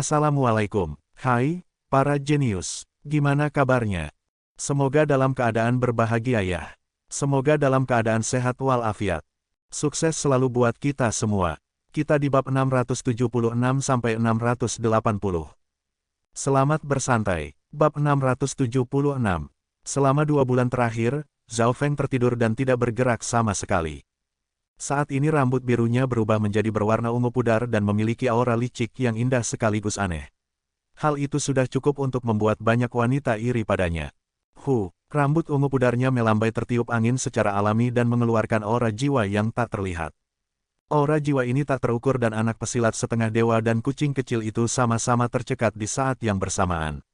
Assalamualaikum. Hai, para jenius. Gimana kabarnya? Semoga dalam keadaan berbahagia ya. Semoga dalam keadaan sehat walafiat. Sukses selalu buat kita semua. Kita di bab 676-680. Selamat bersantai. Bab 676. Selama 2 bulan terakhir, Zhao Feng tertidur dan tidak bergerak sama sekali. Saat ini rambut birunya berubah menjadi berwarna ungu pudar dan memiliki aura licik yang indah sekaligus aneh. Hal itu sudah cukup untuk membuat banyak wanita iri padanya. Rambut ungu pudarnya melambai tertiup angin secara alami dan mengeluarkan aura jiwa yang tak terlihat. Aura jiwa ini tak terukur dan anak pesilat setengah dewa dan kucing kecil itu sama-sama tercekat di saat yang bersamaan.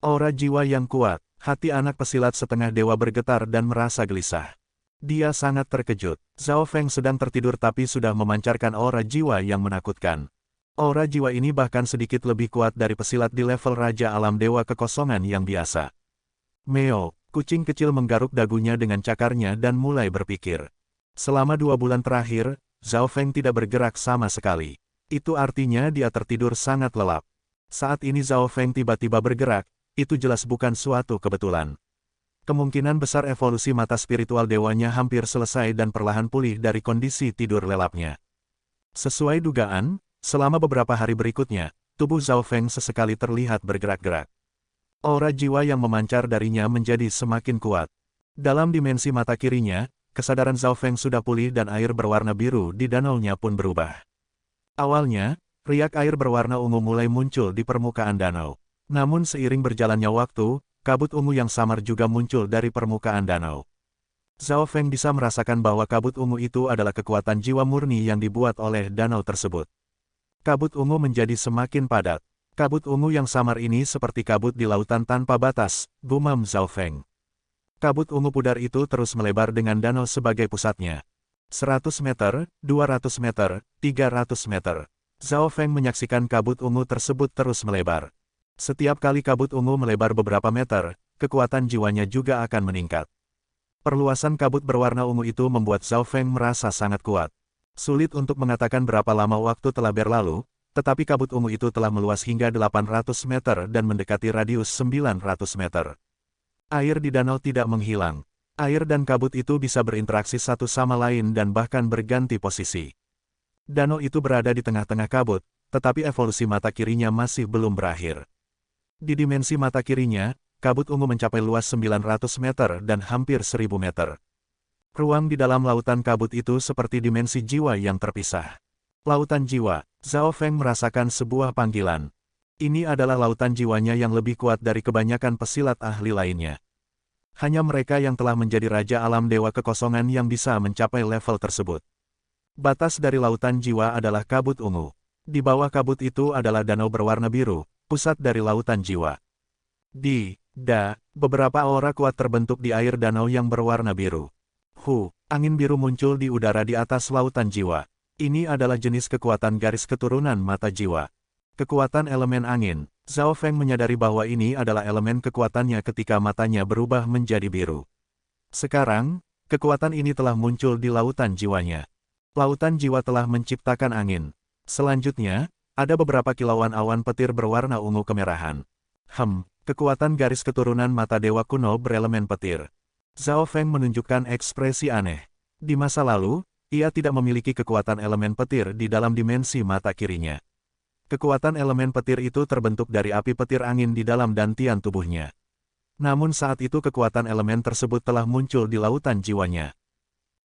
Aura jiwa yang kuat, hati anak pesilat setengah dewa bergetar dan merasa gelisah. Dia sangat terkejut. Zhao Feng sedang tertidur tapi sudah memancarkan aura jiwa yang menakutkan. Aura jiwa ini bahkan sedikit lebih kuat dari pesilat di level Raja Alam Dewa Kekosongan yang biasa. Meo, kucing kecil menggaruk dagunya dengan cakarnya dan mulai berpikir. Selama 2 bulan terakhir, Zhao Feng tidak bergerak sama sekali. Itu artinya dia tertidur sangat lelap. Saat ini Zhao Feng tiba-tiba bergerak, itu jelas bukan suatu kebetulan. Kemungkinan besar evolusi mata spiritual dewanya hampir selesai dan perlahan pulih dari kondisi tidur lelapnya. Sesuai dugaan, selama beberapa hari berikutnya, tubuh Zhao Feng sesekali terlihat bergerak-gerak. Aura jiwa yang memancar darinya menjadi semakin kuat. Dalam dimensi mata kirinya, kesadaran Zhao Feng sudah pulih dan air berwarna biru di danaunya pun berubah. Awalnya, riak air berwarna ungu mulai muncul di permukaan danau. Namun seiring berjalannya waktu, kabut ungu yang samar juga muncul dari permukaan danau. Zhao Feng bisa merasakan bahwa kabut ungu itu adalah kekuatan jiwa murni yang dibuat oleh danau tersebut. Kabut ungu menjadi semakin padat. Kabut ungu yang samar ini seperti kabut di lautan tanpa batas, gumam Zhao Feng. Kabut ungu pudar itu terus melebar dengan danau sebagai pusatnya. 100 meter, 200 meter, 300 meter. Zhao Feng menyaksikan kabut ungu tersebut terus melebar. Setiap kali kabut ungu melebar beberapa meter, kekuatan jiwanya juga akan meningkat. Perluasan kabut berwarna ungu itu membuat Zhao Feng merasa sangat kuat. Sulit untuk mengatakan berapa lama waktu telah berlalu, tetapi kabut ungu itu telah meluas hingga 800 meter dan mendekati radius 900 meter. Air di danau tidak menghilang. Air dan kabut itu bisa berinteraksi satu sama lain dan bahkan berganti posisi. Danau itu berada di tengah-tengah kabut, tetapi evolusi mata kirinya masih belum berakhir. Di dimensi mata kirinya, kabut ungu mencapai luas 900 meter dan hampir 1000 meter. Ruang di dalam lautan kabut itu seperti dimensi jiwa yang terpisah. Lautan jiwa, Zhao Feng merasakan sebuah panggilan. Ini adalah lautan jiwanya yang lebih kuat dari kebanyakan pesilat ahli lainnya. Hanya mereka yang telah menjadi Raja Alam Dewa Kekosongan yang bisa mencapai level tersebut. Batas dari lautan jiwa adalah kabut ungu. Di bawah kabut itu adalah danau berwarna biru, pusat dari lautan jiwa. Beberapa aura kuat terbentuk di air danau yang berwarna biru. Angin biru muncul di udara di atas lautan jiwa. Ini adalah jenis kekuatan garis keturunan mata jiwa. Kekuatan elemen angin. Zhao Feng menyadari bahwa ini adalah elemen kekuatannya ketika matanya berubah menjadi biru. Sekarang, kekuatan ini telah muncul di lautan jiwanya. Lautan jiwa telah menciptakan angin. Selanjutnya, ada beberapa kilauan awan petir berwarna ungu kemerahan. Kekuatan garis keturunan mata dewa kuno berelemen petir. Zhao Feng menunjukkan ekspresi aneh. Di masa lalu, ia tidak memiliki kekuatan elemen petir di dalam dimensi mata kirinya. Kekuatan elemen petir itu terbentuk dari api petir angin di dalam dantian tubuhnya. Namun saat itu kekuatan elemen tersebut telah muncul di lautan jiwanya.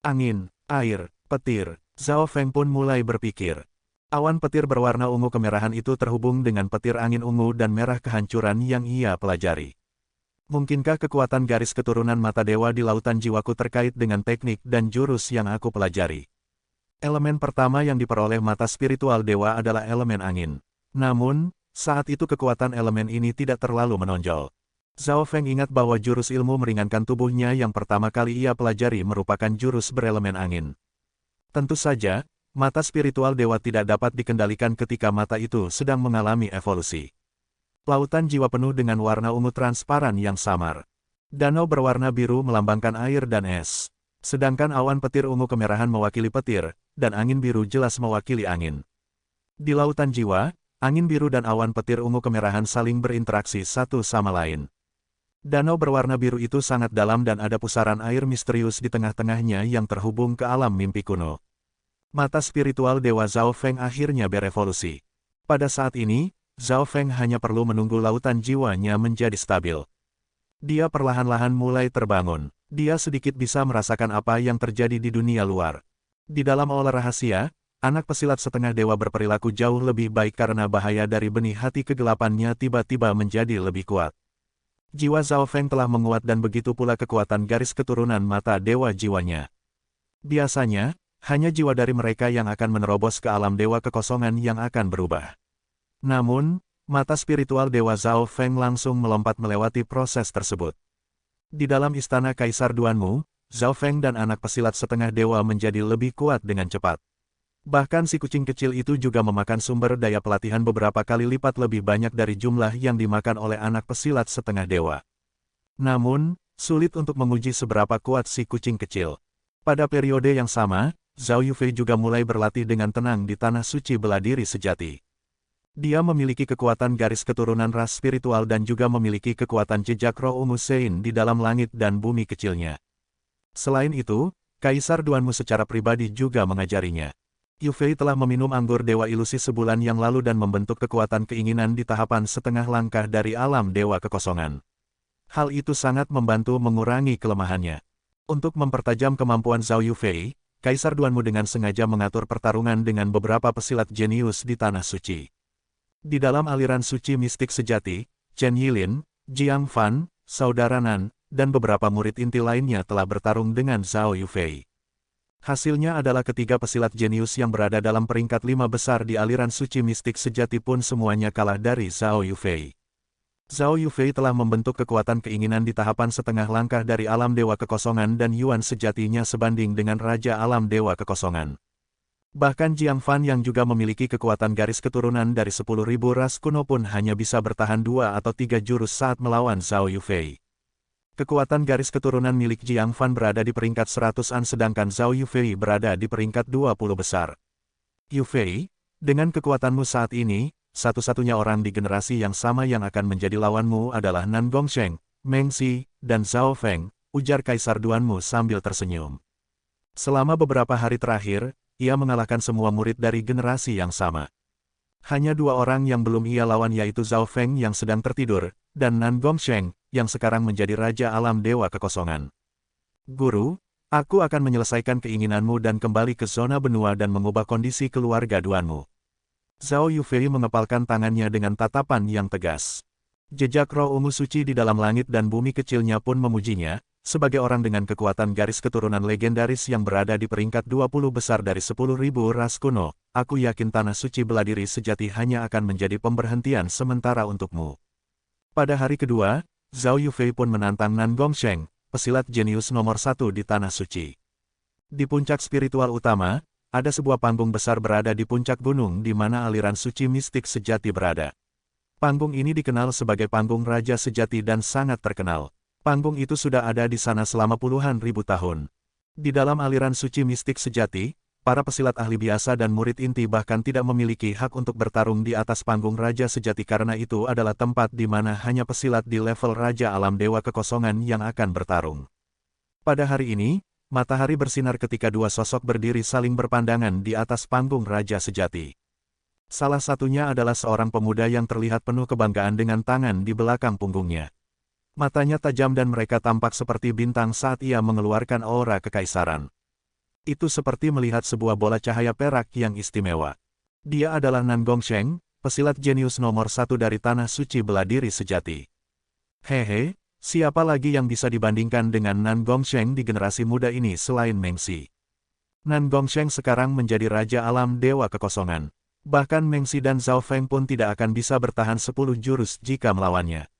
Angin, air, petir. Zhao Feng pun mulai berpikir. Awan petir berwarna ungu kemerahan itu terhubung dengan petir angin ungu dan merah kehancuran yang ia pelajari. Mungkinkah kekuatan garis keturunan mata dewa di lautan jiwaku terkait dengan teknik dan jurus yang aku pelajari? Elemen pertama yang diperoleh mata spiritual dewa adalah elemen angin. Namun, saat itu kekuatan elemen ini tidak terlalu menonjol. Zhao Feng ingat bahwa jurus ilmu meringankan tubuhnya yang pertama kali ia pelajari merupakan jurus berelemen angin. Tentu saja, mata spiritual dewa tidak dapat dikendalikan ketika mata itu sedang mengalami evolusi. Lautan jiwa penuh dengan warna ungu transparan yang samar. Danau berwarna biru melambangkan air dan es. Sedangkan awan petir ungu kemerahan mewakili petir, dan angin biru jelas mewakili angin. Di lautan jiwa, angin biru dan awan petir ungu kemerahan saling berinteraksi satu sama lain. Danau berwarna biru itu sangat dalam dan ada pusaran air misterius di tengah-tengahnya yang terhubung ke alam mimpi kuno. Mata spiritual Dewa Zhao Feng akhirnya berevolusi. Pada saat ini, Zhao Feng hanya perlu menunggu lautan jiwanya menjadi stabil. Dia perlahan-lahan mulai terbangun. Dia sedikit bisa merasakan apa yang terjadi di dunia luar. Di dalam aula rahasia, anak pesilat setengah dewa berperilaku jauh lebih baik karena bahaya dari benih hati kegelapannya tiba-tiba menjadi lebih kuat. Jiwa Zhao Feng telah menguat dan begitu pula kekuatan garis keturunan mata dewa jiwanya. Biasanya, hanya jiwa dari mereka yang akan menerobos ke alam dewa kekosongan yang akan berubah. Namun, mata spiritual Dewa Zhao Feng langsung melompat melewati proses tersebut. Di dalam istana Kaisar Duanmu, Zhao Feng dan anak pesilat setengah dewa menjadi lebih kuat dengan cepat. Bahkan si kucing kecil itu juga memakan sumber daya pelatihan beberapa kali lipat lebih banyak dari jumlah yang dimakan oleh anak pesilat setengah dewa. Namun, sulit untuk menguji seberapa kuat si kucing kecil. Pada periode yang sama, Zhao Yufei juga mulai berlatih dengan tenang di tanah suci bela diri sejati. Dia memiliki kekuatan garis keturunan ras spiritual dan juga memiliki kekuatan jejak roh ungu Sein di dalam langit dan bumi kecilnya. Selain itu, Kaisar Duanmu secara pribadi juga mengajarinya. Yufei telah meminum anggur dewa ilusi sebulan yang lalu dan membentuk kekuatan keinginan di tahapan setengah langkah dari alam dewa kekosongan. Hal itu sangat membantu mengurangi kelemahannya. Untuk mempertajam kemampuan Zhao Yufei, Kaisar Duanmu dengan sengaja mengatur pertarungan dengan beberapa pesilat jenius di tanah suci. Di dalam aliran suci mistik sejati, Chen Yilin, Jiang Fan, Saudara Nan, dan beberapa murid inti lainnya telah bertarung dengan Zhao Yufei. Hasilnya adalah ketiga pesilat jenius yang berada dalam peringkat 5 besar di aliran suci mistik sejati pun semuanya kalah dari Zhao Yufei. Zhao Yufei telah membentuk kekuatan keinginan di tahapan setengah langkah dari alam dewa kekosongan dan Yuan sejatinya sebanding dengan Raja Alam Dewa Kekosongan. Bahkan Jiang Fan yang juga memiliki kekuatan garis keturunan dari 10.000 ras kuno pun hanya bisa bertahan 2 atau 3 jurus saat melawan Zhao Yufei. Kekuatan garis keturunan milik Jiang Fan berada di peringkat 100-an sedangkan Zhao Yufei berada di peringkat 20 besar. Yufei, dengan kekuatanmu saat ini, satu-satunya orang di generasi yang sama yang akan menjadi lawanmu adalah Nan Gongsheng, Meng Xi, dan Zhao Feng, ujar Kaisar Duanmu sambil tersenyum. Selama beberapa hari terakhir, ia mengalahkan semua murid dari generasi yang sama. Hanya 2 orang yang belum ia lawan yaitu Zhao Feng yang sedang tertidur, dan Nan Gongsheng, yang sekarang menjadi Raja Alam Dewa Kekosongan. Guru, aku akan menyelesaikan keinginanmu dan kembali ke zona benua dan mengubah kondisi keluarga Duanmu. Zhao Yufei mengepalkan tangannya dengan tatapan yang tegas. Jejak roh ungu suci di dalam langit dan bumi kecilnya pun memujinya, sebagai orang dengan kekuatan garis keturunan legendaris yang berada di peringkat 20 besar dari 10.000 ras kuno, aku yakin tanah suci bela diri sejati hanya akan menjadi pemberhentian sementara untukmu. Pada hari kedua, Zhao Yufei pun menantang Nan Gongsheng, pesilat jenius nomor 1 di tanah suci. Di puncak spiritual utama, ada sebuah panggung besar berada di puncak gunung di mana aliran suci mistik sejati berada. Panggung ini dikenal sebagai panggung raja sejati dan sangat terkenal. Panggung itu sudah ada di sana selama puluhan ribu tahun. Di dalam aliran suci mistik sejati, para pesilat ahli biasa dan murid inti bahkan tidak memiliki hak untuk bertarung di atas panggung raja sejati karena itu adalah tempat di mana hanya pesilat di level Raja Alam Dewa Kekosongan yang akan bertarung. Pada hari ini, matahari bersinar ketika 2 sosok berdiri saling berpandangan di atas panggung raja sejati. Salah satunya adalah seorang pemuda yang terlihat penuh kebanggaan dengan tangan di belakang punggungnya. Matanya tajam dan mereka tampak seperti bintang saat ia mengeluarkan aura kekaisaran. Itu seperti melihat sebuah bola cahaya perak yang istimewa. Dia adalah Nan Gongsheng, pesilat jenius nomor 1 dari tanah suci bela diri sejati. Hehe, siapa lagi yang bisa dibandingkan dengan Nan Gongsheng di generasi muda ini selain Meng Xi? Nan Gongsheng sekarang menjadi Raja Alam Dewa Kekosongan. Bahkan Meng Xi dan Zhao Feng pun tidak akan bisa bertahan 10 jurus jika melawannya.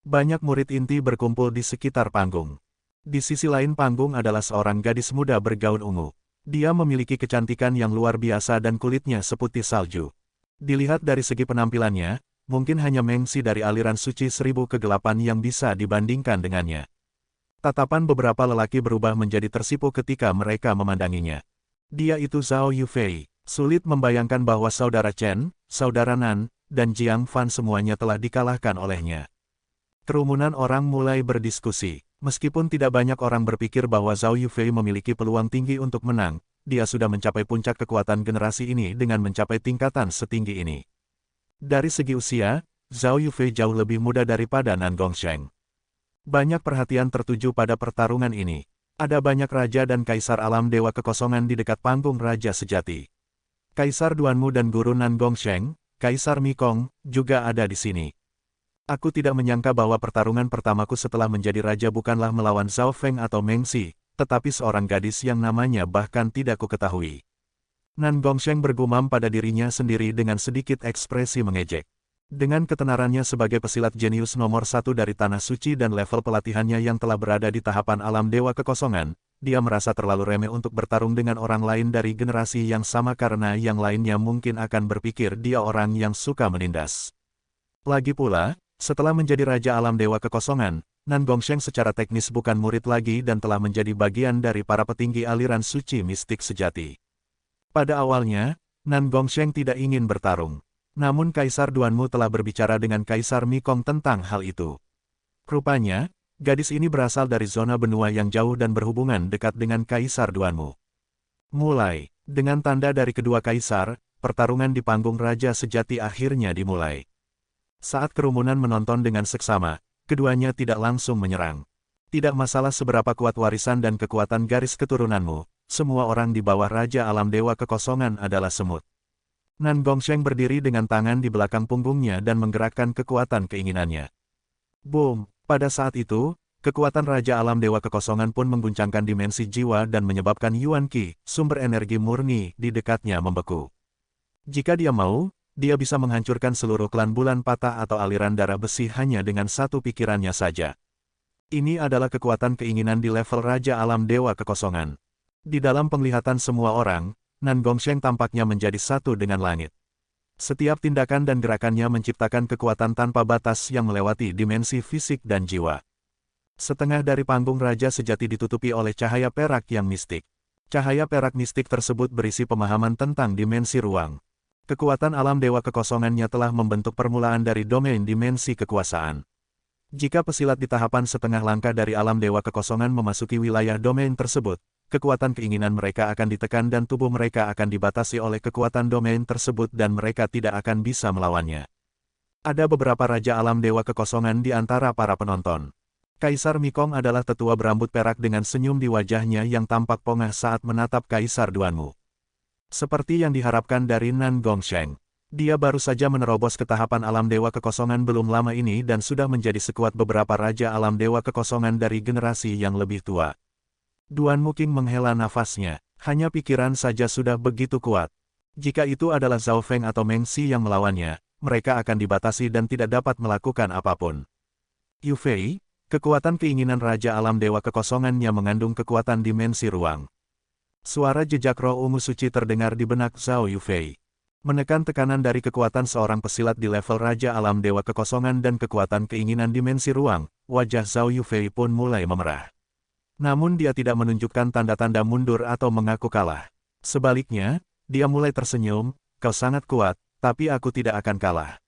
Banyak murid inti berkumpul di sekitar panggung. Di sisi lain panggung adalah seorang gadis muda bergaun ungu. Dia memiliki kecantikan yang luar biasa dan kulitnya seputih salju. Dilihat dari segi penampilannya, mungkin hanya Meng Xi dari aliran suci 1000 kegelapan yang bisa dibandingkan dengannya. Tatapan beberapa lelaki berubah menjadi tersipu ketika mereka memandanginya. Dia itu Zhao Yufei. Sulit membayangkan bahwa saudara Chen, saudara Nan, dan Jiang Fan semuanya telah dikalahkan olehnya. Kerumunan orang mulai berdiskusi. Meskipun tidak banyak orang berpikir bahwa Zhao Yufei memiliki peluang tinggi untuk menang, dia sudah mencapai puncak kekuatan generasi ini dengan mencapai tingkatan setinggi ini. Dari segi usia, Zhao Yufei jauh lebih muda daripada Nan Gongsheng. Banyak perhatian tertuju pada pertarungan ini. Ada banyak raja dan kaisar alam dewa kekosongan di dekat panggung raja sejati. Kaisar Duanmu dan guru Nan Gongsheng, Kaisar Mikong, juga ada di sini. Aku tidak menyangka bahwa pertarungan pertamaku setelah menjadi raja bukanlah melawan Zhao Feng atau Meng Xi, tetapi seorang gadis yang namanya bahkan tidak kuketahui. Nan Gongsheng bergumam pada dirinya sendiri dengan sedikit ekspresi mengejek. Dengan ketenarannya sebagai pesilat jenius nomor 1 dari Tanah Suci dan level pelatihannya yang telah berada di tahapan alam dewa kekosongan, dia merasa terlalu remeh untuk bertarung dengan orang lain dari generasi yang sama karena yang lainnya mungkin akan berpikir dia orang yang suka menindas. Lagi pula, setelah menjadi Raja Alam Dewa Kekosongan, Nan Gongsheng secara teknis bukan murid lagi dan telah menjadi bagian dari para petinggi aliran suci mistik sejati. Pada awalnya, Nan Gongsheng tidak ingin bertarung. Namun Kaisar Duanmu telah berbicara dengan Kaisar Mikong tentang hal itu. Rupanya, gadis ini berasal dari zona benua yang jauh dan berhubungan dekat dengan Kaisar Duanmu. Mulai, dengan tanda dari kedua kaisar, pertarungan di panggung Raja Sejati akhirnya dimulai. Saat kerumunan menonton dengan seksama, keduanya tidak langsung menyerang. Tidak masalah seberapa kuat warisan dan kekuatan garis keturunanmu, semua orang di bawah Raja Alam Dewa Kekosongan adalah semut. Nan Gongsheng berdiri dengan tangan di belakang punggungnya dan menggerakkan kekuatan keinginannya. Boom! Pada saat itu, kekuatan Raja Alam Dewa Kekosongan pun mengguncangkan dimensi jiwa dan menyebabkan Yuan Qi, sumber energi murni, di dekatnya membeku. Jika dia mau, dia bisa menghancurkan seluruh klan bulan patah atau aliran darah besi hanya dengan satu pikirannya saja. Ini adalah kekuatan keinginan di level Raja Alam Dewa Kekosongan. Di dalam penglihatan semua orang, Nan Gongsheng tampaknya menjadi satu dengan langit. Setiap tindakan dan gerakannya menciptakan kekuatan tanpa batas yang melewati dimensi fisik dan jiwa. Setengah dari panggung Raja Sejati ditutupi oleh cahaya perak yang mistik. Cahaya perak mistik tersebut berisi pemahaman tentang dimensi ruang. Kekuatan alam dewa kekosongannya telah membentuk permulaan dari domain dimensi kekuasaan. Jika pesilat di tahapan setengah langkah dari alam dewa kekosongan memasuki wilayah domain tersebut, kekuatan keinginan mereka akan ditekan dan tubuh mereka akan dibatasi oleh kekuatan domain tersebut dan mereka tidak akan bisa melawannya. Ada beberapa raja alam dewa kekosongan di antara para penonton. Kaisar Mikong adalah tetua berambut perak dengan senyum di wajahnya yang tampak pongah saat menatap Kaisar Duanmu. Seperti yang diharapkan dari Nan Gongsheng, dia baru saja menerobos ke tahapan alam dewa kekosongan belum lama ini dan sudah menjadi sekuat beberapa raja alam dewa kekosongan dari generasi yang lebih tua. Duanmu King menghela nafasnya, hanya pikiran saja sudah begitu kuat. Jika itu adalah Zhao Feng atau Meng Xi yang melawannya, mereka akan dibatasi dan tidak dapat melakukan apapun. Yufei, kekuatan keinginan Raja Alam Dewa Kekosongannya mengandung kekuatan dimensi ruang. Suara jejak roh ungu suci terdengar di benak Zhao Yufei. Menekan tekanan dari kekuatan seorang pesilat di level Raja Alam Dewa Kekosongan dan kekuatan keinginan dimensi ruang, wajah Zhao Yufei pun mulai memerah. Namun dia tidak menunjukkan tanda-tanda mundur atau mengaku kalah. Sebaliknya, dia mulai tersenyum, "Kau sangat kuat, tapi aku tidak akan kalah."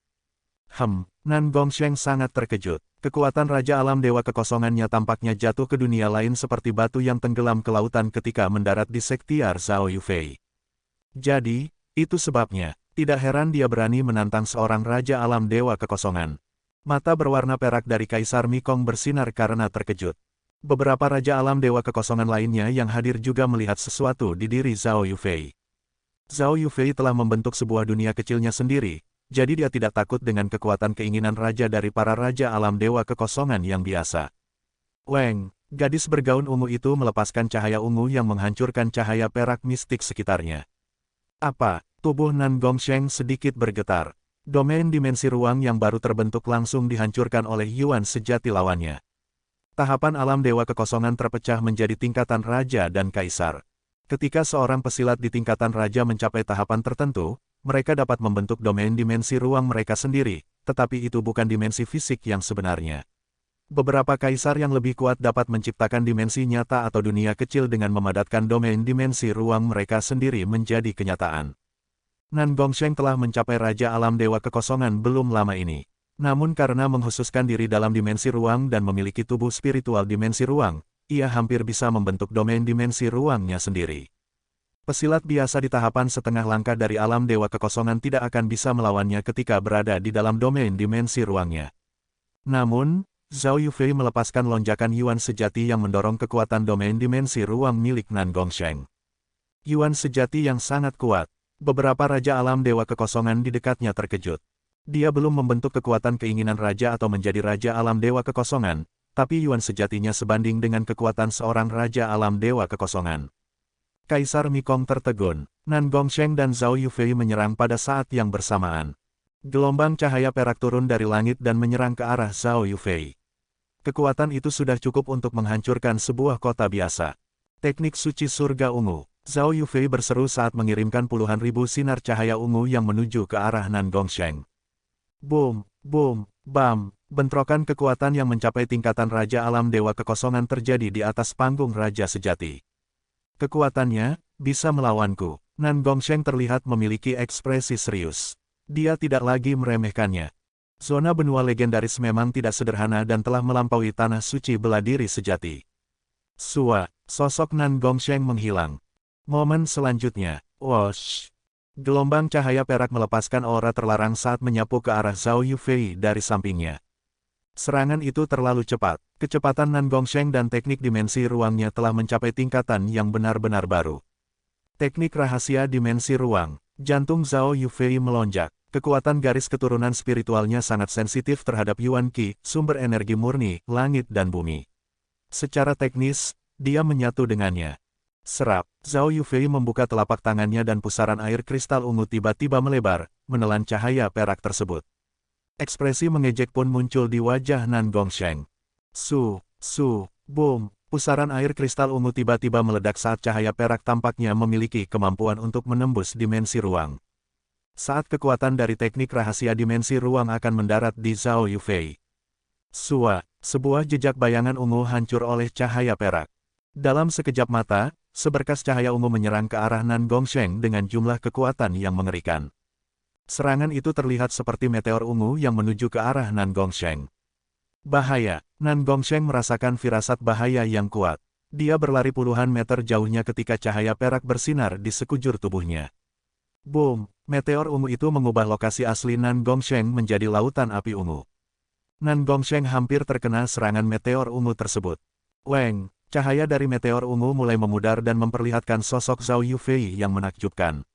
Nan Gongsheng sangat terkejut. Kekuatan Raja Alam Dewa Kekosongannya tampaknya jatuh ke dunia lain seperti batu yang tenggelam ke lautan ketika mendarat di sektiar Zhao Yufei. Jadi, itu sebabnya, tidak heran dia berani menantang seorang Raja Alam Dewa Kekosongan. Mata berwarna perak dari Kaisar Mikong bersinar karena terkejut. Beberapa Raja Alam Dewa Kekosongan lainnya yang hadir juga melihat sesuatu di diri Zhao Yufei. Zhao Yufei telah membentuk sebuah dunia kecilnya sendiri, jadi dia tidak takut dengan kekuatan keinginan raja dari para Raja Alam Dewa Kekosongan yang biasa. Weng, gadis bergaun ungu itu melepaskan cahaya ungu yang menghancurkan cahaya perak mistik sekitarnya. Apa? Tubuh Nan Gongsheng sedikit bergetar. Domain dimensi ruang yang baru terbentuk langsung dihancurkan oleh Yuan sejati lawannya. Tahapan alam dewa kekosongan terpecah menjadi tingkatan raja dan kaisar. Ketika seorang pesilat di tingkatan raja mencapai tahapan tertentu, mereka dapat membentuk domain dimensi ruang mereka sendiri, tetapi itu bukan dimensi fisik yang sebenarnya. Beberapa kaisar yang lebih kuat dapat menciptakan dimensi nyata atau dunia kecil dengan memadatkan domain dimensi ruang mereka sendiri menjadi kenyataan. Nan Gongsheng telah mencapai Raja Alam Dewa Kekosongan belum lama ini. Namun karena mengkhususkan diri dalam dimensi ruang dan memiliki tubuh spiritual dimensi ruang, ia hampir bisa membentuk domain dimensi ruangnya sendiri. Pesilat biasa di tahapan setengah langkah dari alam Dewa Kekosongan tidak akan bisa melawannya ketika berada di dalam domain dimensi ruangnya. Namun, Zhao Yufei melepaskan lonjakan Yuan sejati yang mendorong kekuatan domain dimensi ruang milik Nan Gongsheng. Yuan sejati yang sangat kuat. Beberapa Raja Alam Dewa Kekosongan di dekatnya terkejut. Dia belum membentuk kekuatan keinginan Raja atau menjadi Raja Alam Dewa Kekosongan, tapi Yuan sejatinya sebanding dengan kekuatan seorang Raja Alam Dewa Kekosongan. Kaisar Mikong tertegun. Nan Gongsheng dan Zhao Yufei menyerang pada saat yang bersamaan. Gelombang cahaya perak turun dari langit dan menyerang ke arah Zhao Yufei. Kekuatan itu sudah cukup untuk menghancurkan sebuah kota biasa. Teknik suci surga ungu. Zhao Yufei berseru saat mengirimkan puluhan ribu sinar cahaya ungu yang menuju ke arah Nan Gongsheng. Boom, boom, bam, bentrokan kekuatan yang mencapai tingkatan Raja Alam Dewa Kekosongan terjadi di atas panggung Raja Sejati. Kekuatannya bisa melawanku. Nan Gongsheng terlihat memiliki ekspresi serius. Dia tidak lagi meremehkannya. Zona benua legendaris memang tidak sederhana dan telah melampaui tanah suci bela diri sejati. Sua, sosok Nan Gongsheng menghilang. Momen selanjutnya, whoosh. Gelombang cahaya perak melepaskan aura terlarang saat menyapu ke arah Zhao Yufei dari sampingnya. Serangan itu terlalu cepat. Kecepatan Nan Gongsheng dan teknik dimensi ruangnya telah mencapai tingkatan yang benar-benar baru. Teknik rahasia dimensi ruang. Jantung Zhao Yufei melonjak. Kekuatan garis keturunan spiritualnya sangat sensitif terhadap Yuan Qi, sumber energi murni, langit dan bumi. Secara teknis, dia menyatu dengannya. Serap, Zhao Yufei membuka telapak tangannya dan pusaran air kristal ungu tiba-tiba melebar, menelan cahaya perak tersebut. Ekspresi mengejek pun muncul di wajah Nan Gongsheng. Boom, pusaran air kristal ungu tiba-tiba meledak saat cahaya perak tampaknya memiliki kemampuan untuk menembus dimensi ruang. Saat kekuatan dari teknik rahasia dimensi ruang akan mendarat di Zhao Yufei. Sebuah jejak bayangan ungu hancur oleh cahaya perak. Dalam sekejap mata, seberkas cahaya ungu menyerang ke arah Nan Gongsheng dengan jumlah kekuatan yang mengerikan. Serangan itu terlihat seperti meteor ungu yang menuju ke arah Nan Gongsheng. Bahaya, Nan Gongsheng merasakan firasat bahaya yang kuat. Dia berlari puluhan meter jauhnya ketika cahaya perak bersinar di sekujur tubuhnya. Boom, meteor ungu itu mengubah lokasi asli Nan Gongsheng menjadi lautan api ungu. Nan Gongsheng hampir terkena serangan meteor ungu tersebut. Weng! Cahaya dari meteor ungu mulai memudar dan memperlihatkan sosok Zhao Yufei yang menakjubkan.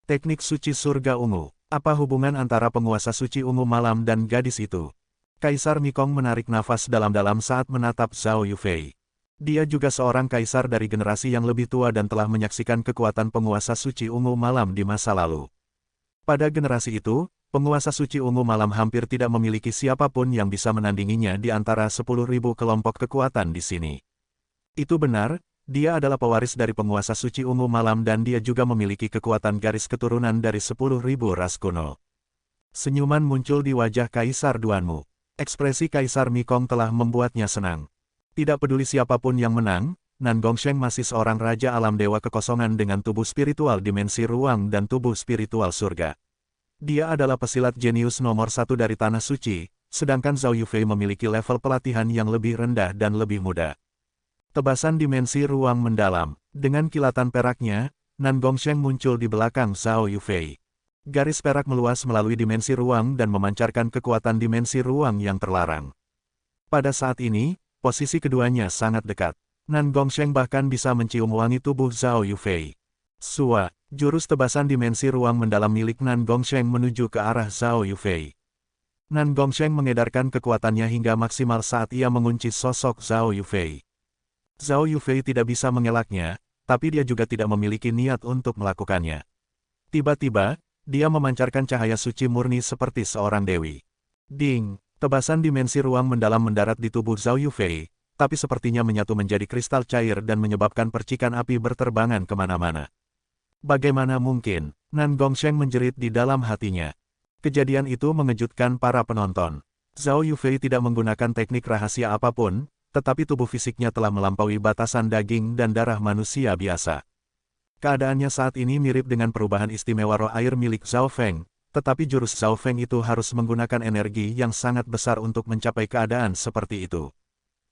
Teknik suci surga ungu. Apa hubungan antara penguasa suci ungu malam dan gadis itu? Kaisar Mikong menarik nafas dalam-dalam saat menatap Zhao Yufei. Dia juga seorang kaisar dari generasi yang lebih tua dan telah menyaksikan kekuatan penguasa suci ungu malam di masa lalu. Pada generasi itu, penguasa suci ungu malam hampir tidak memiliki siapapun yang bisa menandinginya di antara 10.000 kelompok kekuatan di sini. Itu benar, dia adalah pewaris dari penguasa suci ungu malam dan dia juga memiliki kekuatan garis keturunan dari 10.000 ras kuno. Senyuman muncul di wajah Kaisar Duanmu. Ekspresi Kaisar Mikong telah membuatnya senang. Tidak peduli siapapun yang menang, Nan Gongsheng masih seorang Raja Alam Dewa Kekosongan dengan tubuh spiritual dimensi ruang dan tubuh spiritual surga. Dia adalah pesilat jenius nomor 1 dari Tanah Suci, sedangkan Zhao Yufei memiliki level pelatihan yang lebih rendah dan lebih muda. Tebasan dimensi ruang mendalam. Dengan kilatan peraknya, Nan Gongsheng muncul di belakang Zhao Yufei. Garis perak meluas melalui dimensi ruang dan memancarkan kekuatan dimensi ruang yang terlarang. Pada saat ini, posisi keduanya sangat dekat. Nan Gongsheng bahkan bisa mencium wangi tubuh Zhao Yufei. Jurus tebasan dimensi ruang mendalam milik Nan Gongsheng menuju ke arah Zhao Yufei. Nan Gongsheng mengedarkan kekuatannya hingga maksimal saat ia mengunci sosok Zhao Yufei. Zhao Yufei tidak bisa mengelaknya, tapi dia juga tidak memiliki niat untuk melakukannya. Tiba-tiba, dia memancarkan cahaya suci murni seperti seorang dewi. Ding! Tebasan dimensi ruang mendalam mendarat di tubuh Zhao Yufei, tapi sepertinya menyatu menjadi kristal cair dan menyebabkan percikan api berterbangan kemana-mana. Bagaimana mungkin? Nan Gongsheng menjerit di dalam hatinya. Kejadian itu mengejutkan para penonton. Zhao Yufei tidak menggunakan teknik rahasia apapun, tetapi tubuh fisiknya telah melampaui batasan daging dan darah manusia biasa. Keadaannya saat ini mirip dengan perubahan istimewa roh air milik Zhao Feng, tetapi jurus Zhao Feng itu harus menggunakan energi yang sangat besar untuk mencapai keadaan seperti itu.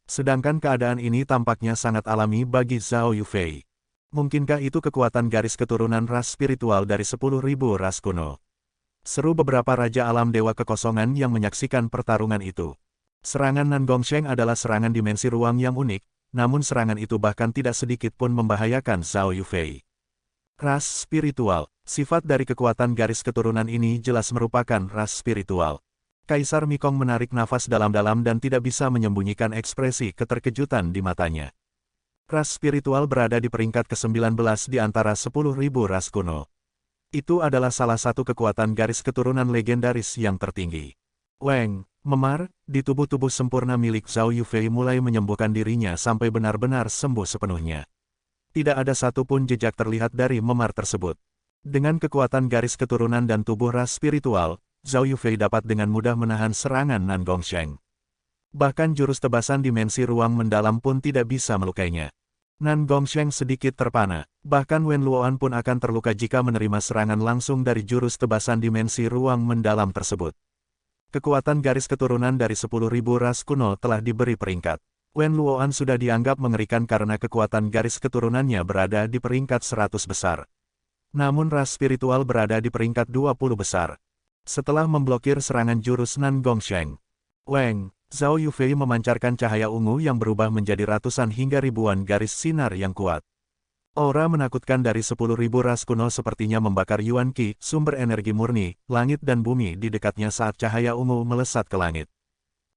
Sedangkan keadaan ini tampaknya sangat alami bagi Zhao Yufei. Mungkinkah itu kekuatan garis keturunan ras spiritual dari 10.000 ras kuno? Seru beberapa Raja Alam Dewa Kekosongan yang menyaksikan pertarungan itu. Serangan Nan Gongsheng adalah serangan dimensi ruang yang unik, namun serangan itu bahkan tidak sedikit pun membahayakan Zhao Yufei. Ras spiritual, sifat dari kekuatan garis keturunan ini jelas merupakan ras spiritual. Kaisar Mikong menarik nafas dalam-dalam dan tidak bisa menyembunyikan ekspresi keterkejutan di matanya. Ras spiritual berada di peringkat ke-19 di antara 10.000 ras kuno. Itu adalah salah satu kekuatan garis keturunan legendaris yang tertinggi. Weng, memar, di tubuh-tubuh sempurna milik Zhao Yufei mulai menyembuhkan dirinya sampai benar-benar sembuh sepenuhnya. Tidak ada satupun jejak terlihat dari memar tersebut. Dengan kekuatan garis keturunan dan tubuh ras spiritual, Zhao Yufei dapat dengan mudah menahan serangan Nan Gongsheng. Bahkan jurus tebasan dimensi ruang mendalam pun tidak bisa melukainya. Nan Gongsheng sedikit terpana, bahkan Wen Luoan pun akan terluka jika menerima serangan langsung dari jurus tebasan dimensi ruang mendalam tersebut. Kekuatan garis keturunan dari 10.000 ras kuno telah diberi peringkat. Wen Luoan sudah dianggap mengerikan karena kekuatan garis keturunannya berada di peringkat 100 besar. Namun ras spiritual berada di peringkat 20 besar. Setelah memblokir serangan jurus Nan Gongsheng, Weng, Zhao Yufei memancarkan cahaya ungu yang berubah menjadi ratusan hingga ribuan garis sinar yang kuat. Aura menakutkan dari 10.000 ras kuno sepertinya membakar Yuan Qi, sumber energi murni, langit dan bumi di dekatnya saat cahaya ungu melesat ke langit.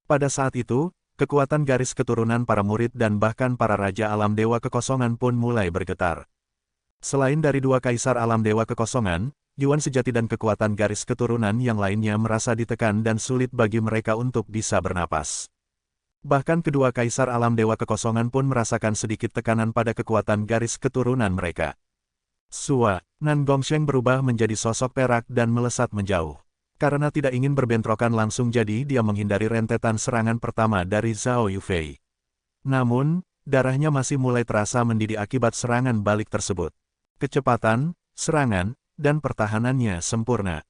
Pada saat itu, kekuatan garis keturunan para murid dan bahkan para Raja Alam Dewa Kekosongan pun mulai bergetar. Selain dari dua Kaisar Alam Dewa Kekosongan, Yuan sejati dan kekuatan garis keturunan yang lainnya merasa ditekan dan sulit bagi mereka untuk bisa bernapas. Bahkan kedua Kaisar Alam Dewa Kekosongan pun merasakan sedikit tekanan pada kekuatan garis keturunan mereka. Sua, Nan Gongsheng berubah menjadi sosok perak dan melesat menjauh. Karena tidak ingin berbentrokan langsung jadi dia menghindari rentetan serangan pertama dari Zhao Yufei. Namun, darahnya masih mulai terasa mendidih akibat serangan balik tersebut. Kecepatan, serangan, dan pertahanannya sempurna.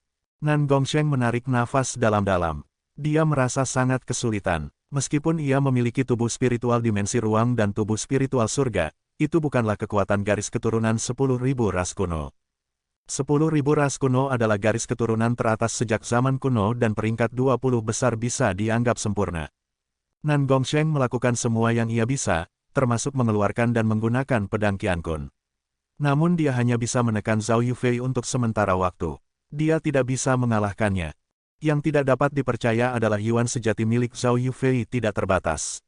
Nan Gongsheng menarik nafas dalam-dalam. Dia merasa sangat kesulitan. Meskipun ia memiliki tubuh spiritual dimensi ruang dan tubuh spiritual surga, itu bukanlah kekuatan garis keturunan 10.000 ras kuno. 10.000 ras kuno adalah garis keturunan teratas sejak zaman kuno dan peringkat 20 besar bisa dianggap sempurna. Nan Gongsheng melakukan semua yang ia bisa, termasuk mengeluarkan dan menggunakan pedang Qiankun. Namun dia hanya bisa menekan Zhao Yufei untuk sementara waktu. Dia tidak bisa mengalahkannya. Yang tidak dapat dipercaya adalah Yuan sejati milik Zhao Yufei tidak terbatas.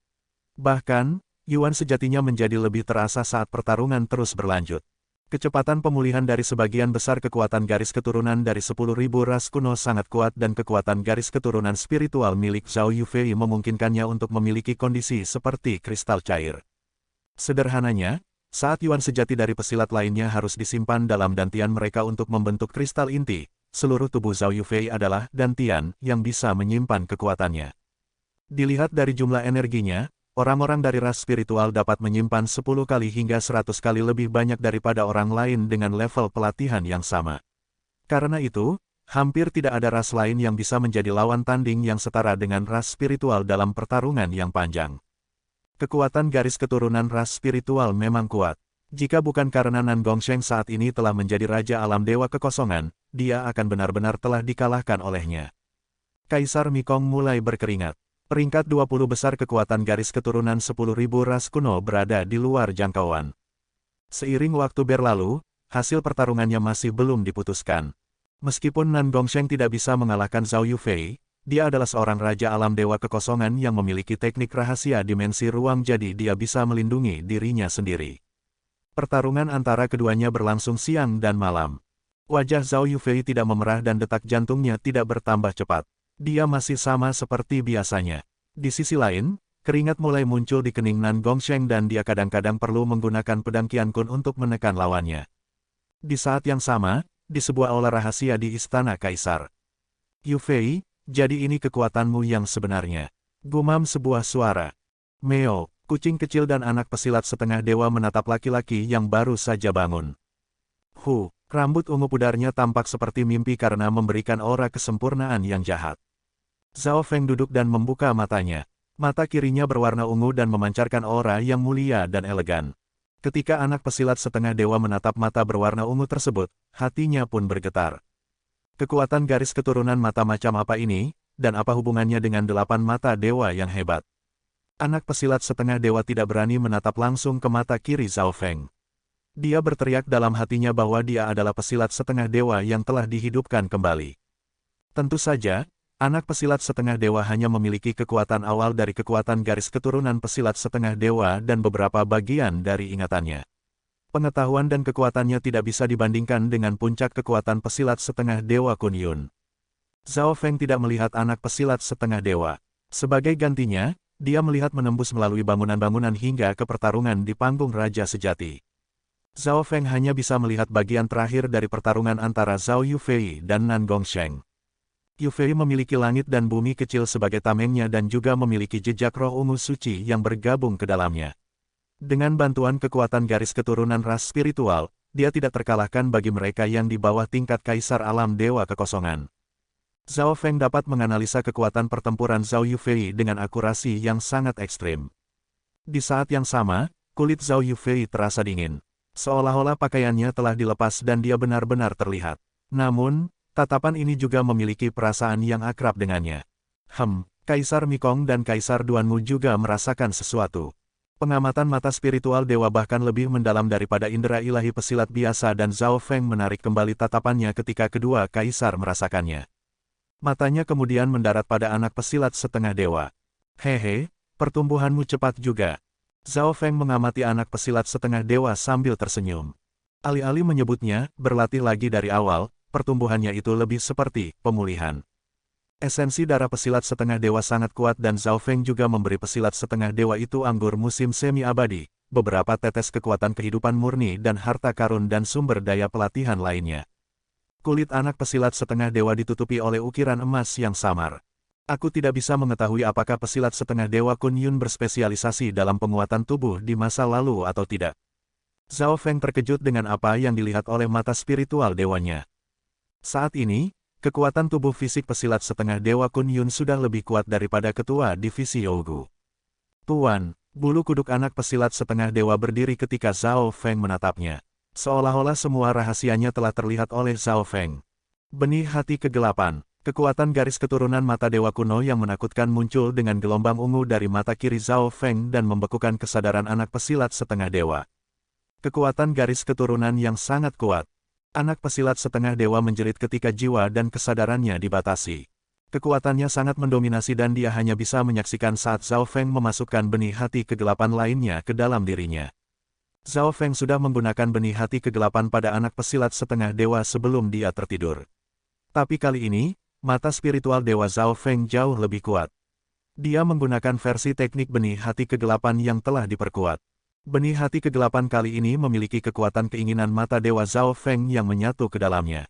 Bahkan, Yuan sejatinya menjadi lebih terasa saat pertarungan terus berlanjut. Kecepatan pemulihan dari sebagian besar kekuatan garis keturunan dari 10.000 ras kuno sangat kuat dan kekuatan garis keturunan spiritual milik Zhao Yufei memungkinkannya untuk memiliki kondisi seperti kristal cair. Sederhananya, saat Yuan sejati dari pesilat lainnya harus disimpan dalam dantian mereka untuk membentuk kristal inti, seluruh tubuh Zhao Yufei adalah dantian yang bisa menyimpan kekuatannya. Dilihat dari jumlah energinya, orang-orang dari ras spiritual dapat menyimpan 10 kali hingga 100 kali lebih banyak daripada orang lain dengan level pelatihan yang sama. Karena itu, hampir tidak ada ras lain yang bisa menjadi lawan tanding yang setara dengan ras spiritual dalam pertarungan yang panjang. Kekuatan garis keturunan ras spiritual memang kuat. Jika bukan karena Nan Gongsheng saat ini telah menjadi Raja Alam Dewa Kekosongan, dia akan benar-benar telah dikalahkan olehnya. Kaisar Mikong mulai berkeringat. Peringkat 20 besar kekuatan garis keturunan 10.000 ras kuno berada di luar jangkauan. Seiring waktu berlalu, hasil pertarungannya masih belum diputuskan. Meskipun Nan Gongsheng tidak bisa mengalahkan Zhao Yufei, dia adalah seorang Raja Alam Dewa Kekosongan yang memiliki teknik rahasia dimensi ruang jadi dia bisa melindungi dirinya sendiri. Pertarungan antara keduanya berlangsung siang dan malam. Wajah Zhao Yufei tidak memerah dan detak jantungnya tidak bertambah cepat. Dia masih sama seperti biasanya. Di sisi lain, keringat mulai muncul di kening Nan Gongsheng dan dia kadang-kadang perlu menggunakan pedang Qiankun untuk menekan lawannya. Di saat yang sama, di sebuah aula rahasia di Istana Kaisar. Yufei, jadi ini kekuatanmu yang sebenarnya. Gumam sebuah suara. Meo, kucing kecil dan anak pesilat setengah dewa menatap laki-laki yang baru saja bangun. Rambut ungu pudarnya tampak seperti mimpi karena memberikan aura kesempurnaan yang jahat. Zhao Feng duduk dan membuka matanya. Mata kirinya berwarna ungu dan memancarkan aura yang mulia dan elegan. Ketika anak pesilat setengah dewa menatap mata berwarna ungu tersebut, hatinya pun bergetar. Kekuatan garis keturunan mata macam apa ini, dan apa hubungannya dengan 8 mata dewa yang hebat? Anak pesilat setengah dewa tidak berani menatap langsung ke mata kiri Zhao Feng. Dia berteriak dalam hatinya bahwa dia adalah pesilat setengah dewa yang telah dihidupkan kembali. Tentu saja, anak pesilat setengah dewa hanya memiliki kekuatan awal dari kekuatan garis keturunan pesilat setengah dewa dan beberapa bagian dari ingatannya. Pengetahuan dan kekuatannya tidak bisa dibandingkan dengan puncak kekuatan pesilat setengah dewa Kun Yun. Zhao Feng tidak melihat anak pesilat setengah dewa. Sebagai gantinya, dia melihat menembus melalui bangunan-bangunan hingga ke pertarungan di panggung Raja Sejati. Zhao Feng hanya bisa melihat bagian terakhir dari pertarungan antara Zhao Yufei dan Nan Gongsheng. Yufei memiliki langit dan bumi kecil sebagai tamengnya dan juga memiliki jejak roh ungu suci yang bergabung ke dalamnya. Dengan bantuan kekuatan garis keturunan ras spiritual, dia tidak terkalahkan bagi mereka yang di bawah tingkat kaisar alam dewa kekosongan. Zhao Feng dapat menganalisa kekuatan pertempuran Zhao Yufei dengan akurasi yang sangat ekstrim. Di saat yang sama, kulit Zhao Yufei terasa dingin. Seolah-olah pakaiannya telah dilepas dan dia benar-benar terlihat. Namun, tatapan ini juga memiliki perasaan yang akrab dengannya. Kaisar Mikong dan Kaisar Duanmu juga merasakan sesuatu. Pengamatan mata spiritual dewa bahkan lebih mendalam daripada indera ilahi pesilat biasa dan Zhao Feng menarik kembali tatapannya ketika kedua kaisar merasakannya. Matanya kemudian mendarat pada anak pesilat setengah dewa. Hehe, pertumbuhanmu cepat juga. Zhao Feng mengamati anak pesilat setengah dewa sambil tersenyum. Alih-alih menyebutnya, berlatih lagi dari awal, pertumbuhannya itu lebih seperti pemulihan. Esensi darah pesilat setengah dewa sangat kuat dan Zhao Feng juga memberi pesilat setengah dewa itu anggur musim semi abadi, beberapa tetes kekuatan kehidupan murni dan harta karun dan sumber daya pelatihan lainnya. Kulit anak pesilat setengah dewa ditutupi oleh ukiran emas yang samar. Aku tidak bisa mengetahui apakah pesilat setengah dewa Kun Yun berspesialisasi dalam penguatan tubuh di masa lalu atau tidak. Zhao Feng terkejut dengan apa yang dilihat oleh mata spiritual dewanya. Saat ini, kekuatan tubuh fisik pesilat setengah dewa Kun Yun sudah lebih kuat daripada ketua divisi Yougu. Tuan, bulu kuduk anak pesilat setengah dewa berdiri ketika Zhao Feng menatapnya. Seolah-olah semua rahasianya telah terlihat oleh Zhao Feng. Benih hati kegelapan, kekuatan garis keturunan mata dewa kuno yang menakutkan muncul dengan gelombang ungu dari mata kiri Zhao Feng dan membekukan kesadaran anak pesilat setengah dewa. Kekuatan garis keturunan yang sangat kuat. Anak pesilat setengah dewa menjerit ketika jiwa dan kesadarannya dibatasi. Kekuatannya sangat mendominasi dan dia hanya bisa menyaksikan saat Zhao Feng memasukkan benih hati kegelapan lainnya ke dalam dirinya. Zhao Feng sudah menggunakan benih hati kegelapan pada anak pesilat setengah dewa sebelum dia tertidur. Tapi kali ini, mata spiritual dewa Zhao Feng jauh lebih kuat. Dia menggunakan versi teknik benih hati kegelapan yang telah diperkuat. Benih hati kegelapan kali ini memiliki kekuatan keinginan mata dewa Zhao Feng yang menyatu ke dalamnya.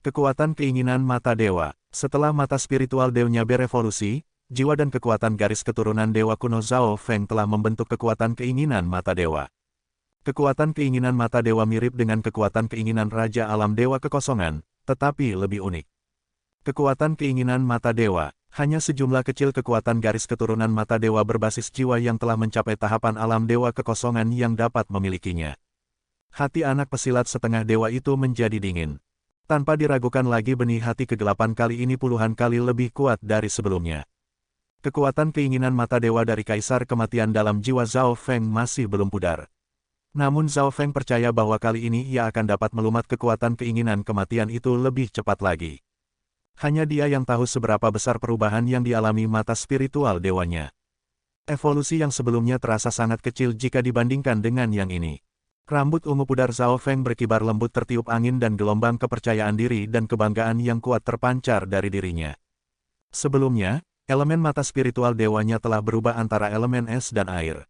Kekuatan keinginan mata dewa. Setelah mata spiritual dewanya berevolusi, jiwa dan kekuatan garis keturunan dewa kuno Zhao Feng telah membentuk kekuatan keinginan mata dewa. Kekuatan keinginan mata dewa mirip dengan kekuatan keinginan Raja Alam Dewa Kekosongan, tetapi lebih unik. Kekuatan keinginan mata dewa, hanya sejumlah kecil kekuatan garis keturunan mata dewa berbasis jiwa yang telah mencapai tahapan alam dewa kekosongan yang dapat memilikinya. Hati anak pesilat setengah dewa itu menjadi dingin. Tanpa diragukan lagi benih hati kegelapan kali ini puluhan kali lebih kuat dari sebelumnya. Kekuatan keinginan mata dewa dari Kaisar Kematian dalam jiwa Zhao Feng masih belum pudar. Namun Zhao Feng percaya bahwa kali ini ia akan dapat melumat kekuatan keinginan kematian itu lebih cepat lagi. Hanya dia yang tahu seberapa besar perubahan yang dialami mata spiritual dewanya. Evolusi yang sebelumnya terasa sangat kecil jika dibandingkan dengan yang ini. Rambut ungu pudar Zhao Feng berkibar lembut tertiup angin dan gelombang kepercayaan diri dan kebanggaan yang kuat terpancar dari dirinya. Sebelumnya, elemen mata spiritual dewanya telah berubah antara elemen es dan air.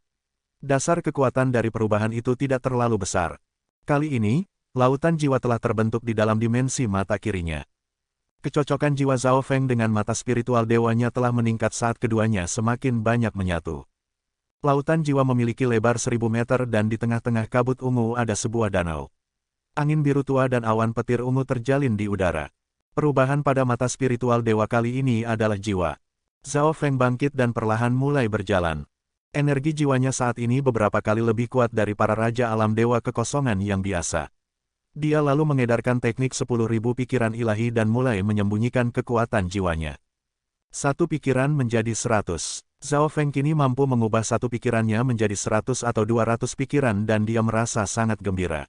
Dasar kekuatan dari perubahan itu tidak terlalu besar. Kali ini, lautan jiwa telah terbentuk di dalam dimensi mata kirinya. Kecocokan jiwa Zhao Feng dengan mata spiritual dewanya telah meningkat saat keduanya semakin banyak menyatu. Lautan jiwa memiliki lebar 1000 meter dan di tengah-tengah kabut ungu ada sebuah danau. Angin biru tua dan awan petir ungu terjalin di udara. Perubahan pada mata spiritual dewa kali ini adalah jiwa. Zhao Feng bangkit dan perlahan mulai berjalan. Energi jiwanya saat ini beberapa kali lebih kuat dari para raja alam dewa kekosongan yang biasa. Dia lalu mengedarkan teknik 10.000 pikiran ilahi dan mulai menyembunyikan kekuatan jiwanya. Satu pikiran menjadi 100. Zhao Feng kini mampu mengubah satu pikirannya menjadi 100 atau 200 pikiran dan dia merasa sangat gembira.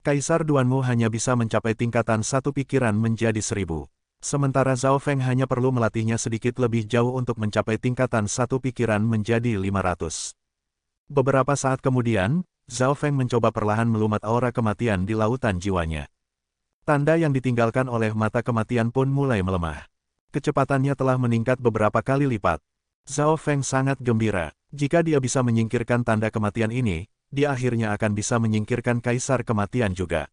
Kaisar Duanmu hanya bisa mencapai tingkatan satu pikiran menjadi 1000. Sementara Zhao Feng hanya perlu melatihnya sedikit lebih jauh untuk mencapai tingkatan satu pikiran menjadi 500. Beberapa saat kemudian, Zhao Feng mencoba perlahan melumat aura kematian di lautan jiwanya. Tanda yang ditinggalkan oleh mata kematian pun mulai melemah. Kecepatannya telah meningkat beberapa kali lipat. Zhao Feng sangat gembira. Jika dia bisa menyingkirkan tanda kematian ini, dia akhirnya akan bisa menyingkirkan kaisar kematian juga.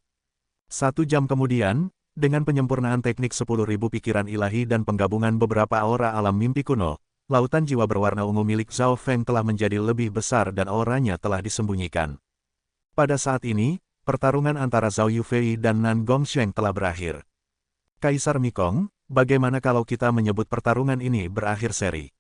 1 jam kemudian, dengan penyempurnaan teknik 10.000 pikiran ilahi dan penggabungan beberapa aura alam mimpi kuno, lautan jiwa berwarna ungu milik Zhao Feng telah menjadi lebih besar dan auranya telah disembunyikan. Pada saat ini, pertarungan antara Zhao Yufei dan Nan Gongsheng telah berakhir. Kaisar Mikong, bagaimana kalau kita menyebut pertarungan ini berakhir seri?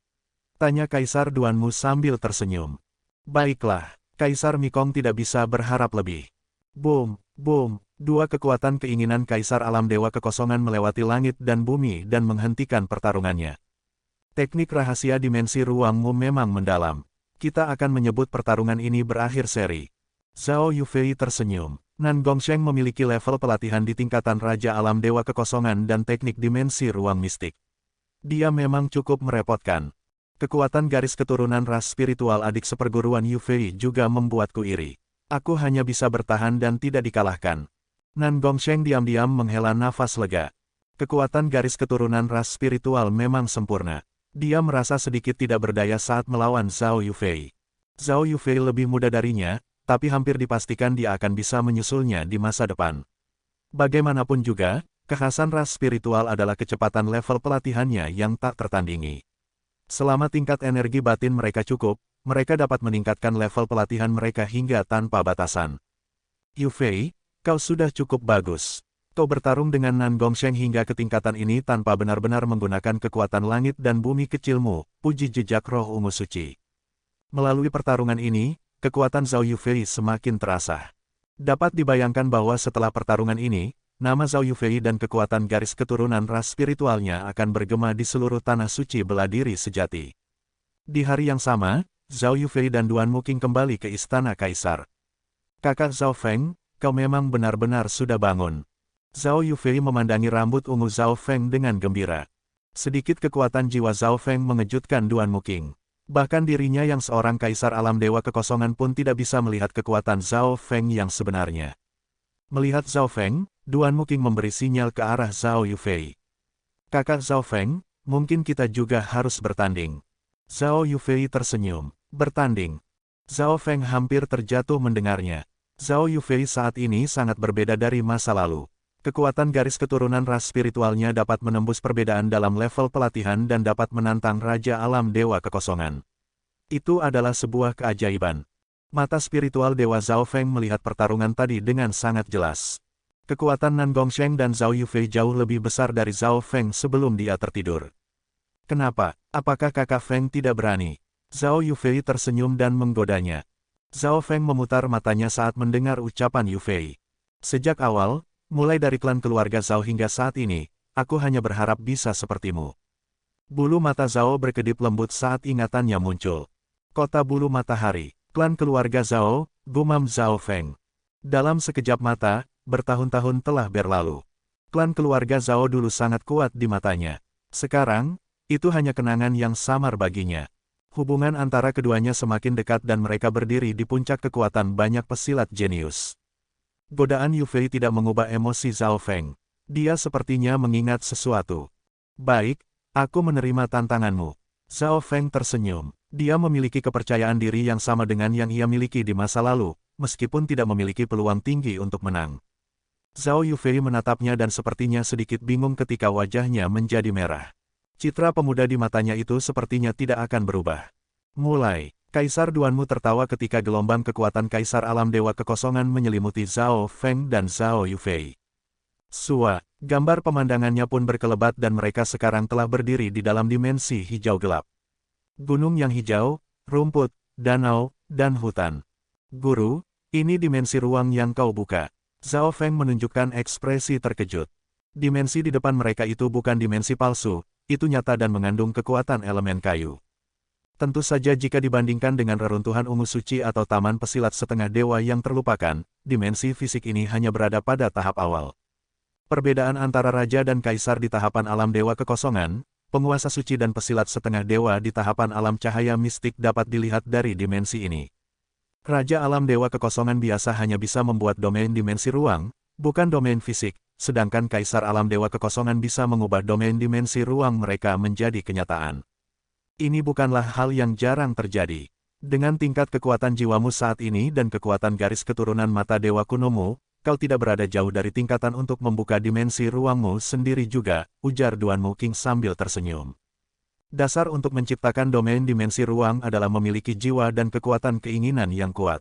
Tanya Kaisar Duanmu sambil tersenyum. Baiklah, Kaisar Mikong tidak bisa berharap lebih. Boom, boom, dua kekuatan keinginan Kaisar Alam Dewa Kekosongan melewati langit dan bumi dan menghentikan pertarungannya. Teknik rahasia dimensi ruangmu memang mendalam. Kita akan menyebut pertarungan ini berakhir seri. Zhao Yufei tersenyum. Nan Gongsheng memiliki level pelatihan di tingkatan Raja Alam Dewa Kekosongan dan teknik dimensi ruang mistik. Dia memang cukup merepotkan. Kekuatan garis keturunan ras spiritual adik seperguruan Yufei juga membuatku iri. Aku hanya bisa bertahan dan tidak dikalahkan. Nan Gongsheng diam-diam menghela nafas lega. Kekuatan garis keturunan ras spiritual memang sempurna. Dia merasa sedikit tidak berdaya saat melawan Zhao Yufei. Zhao Yufei lebih muda darinya, tapi hampir dipastikan dia akan bisa menyusulnya di masa depan. Bagaimanapun juga, kekhasan ras spiritual adalah kecepatan level pelatihannya yang tak tertandingi. Selama tingkat energi batin mereka cukup, mereka dapat meningkatkan level pelatihan mereka hingga tanpa batasan. Yufei, kau sudah cukup bagus. Kau bertarung dengan Nan Gongsheng hingga ke tingkatan ini tanpa benar-benar menggunakan kekuatan langit dan bumi kecilmu, puji jejak roh ungu suci. Melalui pertarungan ini, kekuatan Zhao Yufei semakin terasa. Dapat dibayangkan bahwa setelah pertarungan ini, nama Zhao Yufei dan kekuatan garis keturunan ras spiritualnya akan bergema di seluruh tanah suci bela diri sejati. Di hari yang sama, Zhao Yufei dan Duanmu Qing kembali ke istana kaisar. Kakak Zhao Feng, kau memang benar-benar sudah bangun. Zhao Yufei memandangi rambut ungu Zhao Feng dengan gembira. Sedikit kekuatan jiwa Zhao Feng mengejutkan Duanmu Qing. Bahkan dirinya yang seorang kaisar alam dewa kekosongan pun tidak bisa melihat kekuatan Zhao Feng yang sebenarnya. Melihat Zhao Feng, Duanmu Qing memberi sinyal ke arah Zhao Yufei. Kakak Zhao Feng, mungkin kita juga harus bertanding. Zhao Yufei tersenyum. Bertanding. Zhao Feng hampir terjatuh mendengarnya. Zhao Yufei saat ini sangat berbeda dari masa lalu. Kekuatan garis keturunan ras spiritualnya dapat menembus perbedaan dalam level pelatihan dan dapat menantang Raja Alam Dewa Kekosongan. Itu adalah sebuah keajaiban. Mata spiritual Dewa Zhao Feng melihat pertarungan tadi dengan sangat jelas. Kekuatan Nan Gongsheng dan Zhao Yufei jauh lebih besar dari Zhao Feng sebelum dia tertidur. Kenapa? Apakah kakak Feng tidak berani? Zhao Yufei tersenyum dan menggodanya. Zhao Feng memutar matanya saat mendengar ucapan Yufei. Sejak awal, mulai dari klan keluarga Zhao hingga saat ini, aku hanya berharap bisa sepertimu. Bulu mata Zhao berkedip lembut saat ingatannya muncul. Kota Bulu Matahari, klan keluarga Zhao, gumam Zhao Feng. Dalam sekejap mata, bertahun-tahun telah berlalu. Klan keluarga Zhao dulu sangat kuat di matanya. Sekarang, itu hanya kenangan yang samar baginya. Hubungan antara keduanya semakin dekat dan mereka berdiri di puncak kekuatan banyak pesilat jenius. Godaan Yufei tidak mengubah emosi Zhao Feng. Dia sepertinya mengingat sesuatu. Baik, aku menerima tantanganmu. Zhao Feng tersenyum. Dia memiliki kepercayaan diri yang sama dengan yang ia miliki di masa lalu, meskipun tidak memiliki peluang tinggi untuk menang. Zhao Yufei menatapnya dan sepertinya sedikit bingung ketika wajahnya menjadi merah. Citra pemuda di matanya itu sepertinya tidak akan berubah. Mulai, Kaisar Duanmu tertawa ketika gelombang kekuatan Kaisar Alam Dewa Kekosongan menyelimuti Zhao Feng dan Zhao Yufei. Sua, gambar pemandangannya pun berkelebat dan mereka sekarang telah berdiri di dalam dimensi hijau gelap. Gunung yang hijau, rumput, danau, dan hutan. Guru, ini dimensi ruang yang kau buka. Zhao Feng menunjukkan ekspresi terkejut. Dimensi di depan mereka itu bukan dimensi palsu, itu nyata dan mengandung kekuatan elemen kayu. Tentu saja jika dibandingkan dengan reruntuhan ungu suci atau taman pesilat setengah dewa yang terlupakan, dimensi fisik ini hanya berada pada tahap awal. Perbedaan antara raja dan kaisar di tahapan alam dewa kekosongan, penguasa suci dan pesilat setengah dewa di tahapan alam cahaya mistik dapat dilihat dari dimensi ini. Raja alam dewa kekosongan biasa hanya bisa membuat domain dimensi ruang, bukan domain fisik, sedangkan kaisar alam dewa kekosongan bisa mengubah domain dimensi ruang mereka menjadi kenyataan. Ini bukanlah hal yang jarang terjadi. Dengan tingkat kekuatan jiwamu saat ini dan kekuatan garis keturunan mata dewa kunomu, kau tidak berada jauh dari tingkatan untuk membuka dimensi ruangmu sendiri juga, ujar Duanmu King sambil tersenyum. Dasar untuk menciptakan domain dimensi ruang adalah memiliki jiwa dan kekuatan keinginan yang kuat.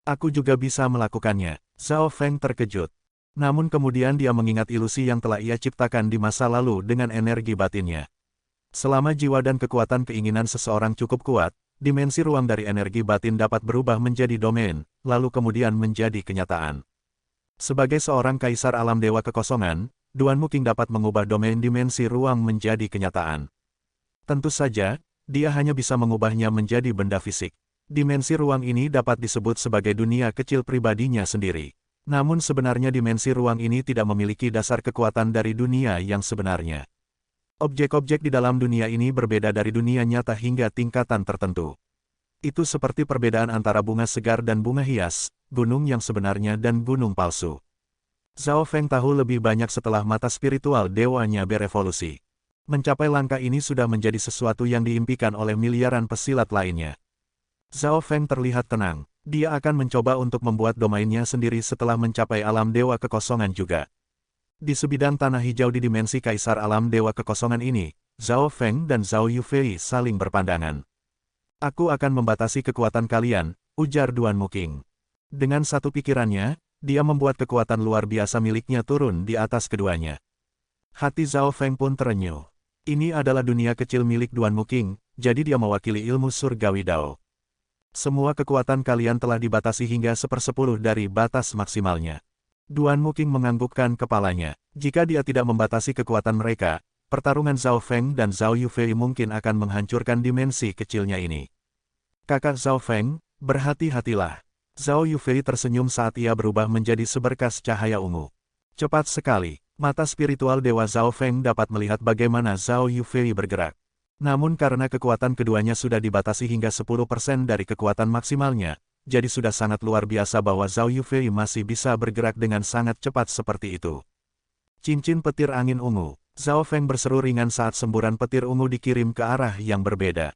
Aku juga bisa melakukannya, Zhao Feng terkejut. Namun kemudian dia mengingat ilusi yang telah ia ciptakan di masa lalu dengan energi batinnya. Selama jiwa dan kekuatan keinginan seseorang cukup kuat, dimensi ruang dari energi batin dapat berubah menjadi domain, lalu kemudian menjadi kenyataan. Sebagai seorang kaisar alam dewa kekosongan, Duanmu King dapat mengubah domain dimensi ruang menjadi kenyataan. Tentu saja, dia hanya bisa mengubahnya menjadi benda fisik. Dimensi ruang ini dapat disebut sebagai dunia kecil pribadinya sendiri. Namun sebenarnya dimensi ruang ini tidak memiliki dasar kekuatan dari dunia yang sebenarnya. Objek-objek di dalam dunia ini berbeda dari dunia nyata hingga tingkatan tertentu. Itu seperti perbedaan antara bunga segar dan bunga hias, gunung yang sebenarnya dan gunung palsu. Zhao Feng tahu lebih banyak setelah mata spiritual dewanya berevolusi. Mencapai langkah ini sudah menjadi sesuatu yang diimpikan oleh miliaran pesilat lainnya. Zhao Feng terlihat tenang. Dia akan mencoba untuk membuat domainnya sendiri setelah mencapai alam dewa kekosongan juga. Di sebidang tanah hijau di dimensi kaisar alam dewa kekosongan ini, Zhao Feng dan Zhao Yufei saling berpandangan. Aku akan membatasi kekuatan kalian, ujar Duanmu King. Dengan satu pikirannya, dia membuat kekuatan luar biasa miliknya turun di atas keduanya. Hati Zhao Feng pun terenyuh. Ini adalah dunia kecil milik Duanmu King, jadi dia mewakili ilmu surgawi Dao. Semua kekuatan kalian telah dibatasi hingga 1/10 dari batas maksimalnya. Duanmu King menganggukkan kepalanya. Jika dia tidak membatasi kekuatan mereka, pertarungan Zhao Feng dan Zhao Yufei mungkin akan menghancurkan dimensi kecilnya ini. Kakak Zhao Feng, berhati-hatilah. Zhao Yufei tersenyum saat ia berubah menjadi seberkas cahaya ungu. Cepat sekali, mata spiritual Dewa Zhao Feng dapat melihat bagaimana Zhao Yufei bergerak. Namun karena kekuatan keduanya sudah dibatasi hingga 10% dari kekuatan maksimalnya, jadi sudah sangat luar biasa bahwa Zhao Yufei masih bisa bergerak dengan sangat cepat seperti itu. Cincin petir angin ungu. Zhao Feng berseru ringan saat semburan petir ungu dikirim ke arah yang berbeda.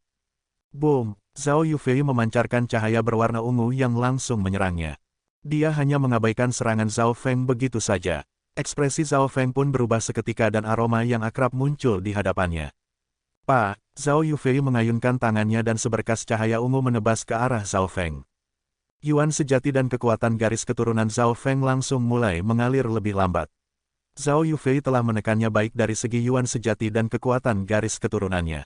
Boom! Zhao Yufei memancarkan cahaya berwarna ungu yang langsung menyerangnya. Dia hanya mengabaikan serangan Zhao Feng begitu saja. Ekspresi Zhao Feng pun berubah seketika dan aroma yang akrab muncul di hadapannya. Pak! Zhao Yufei mengayunkan tangannya dan seberkas cahaya ungu menebas ke arah Zhao Feng. Yuan sejati dan kekuatan garis keturunan Zhao Feng langsung mulai mengalir lebih lambat. Zhao Yufei telah menekannya baik dari segi Yuan sejati dan kekuatan garis keturunannya.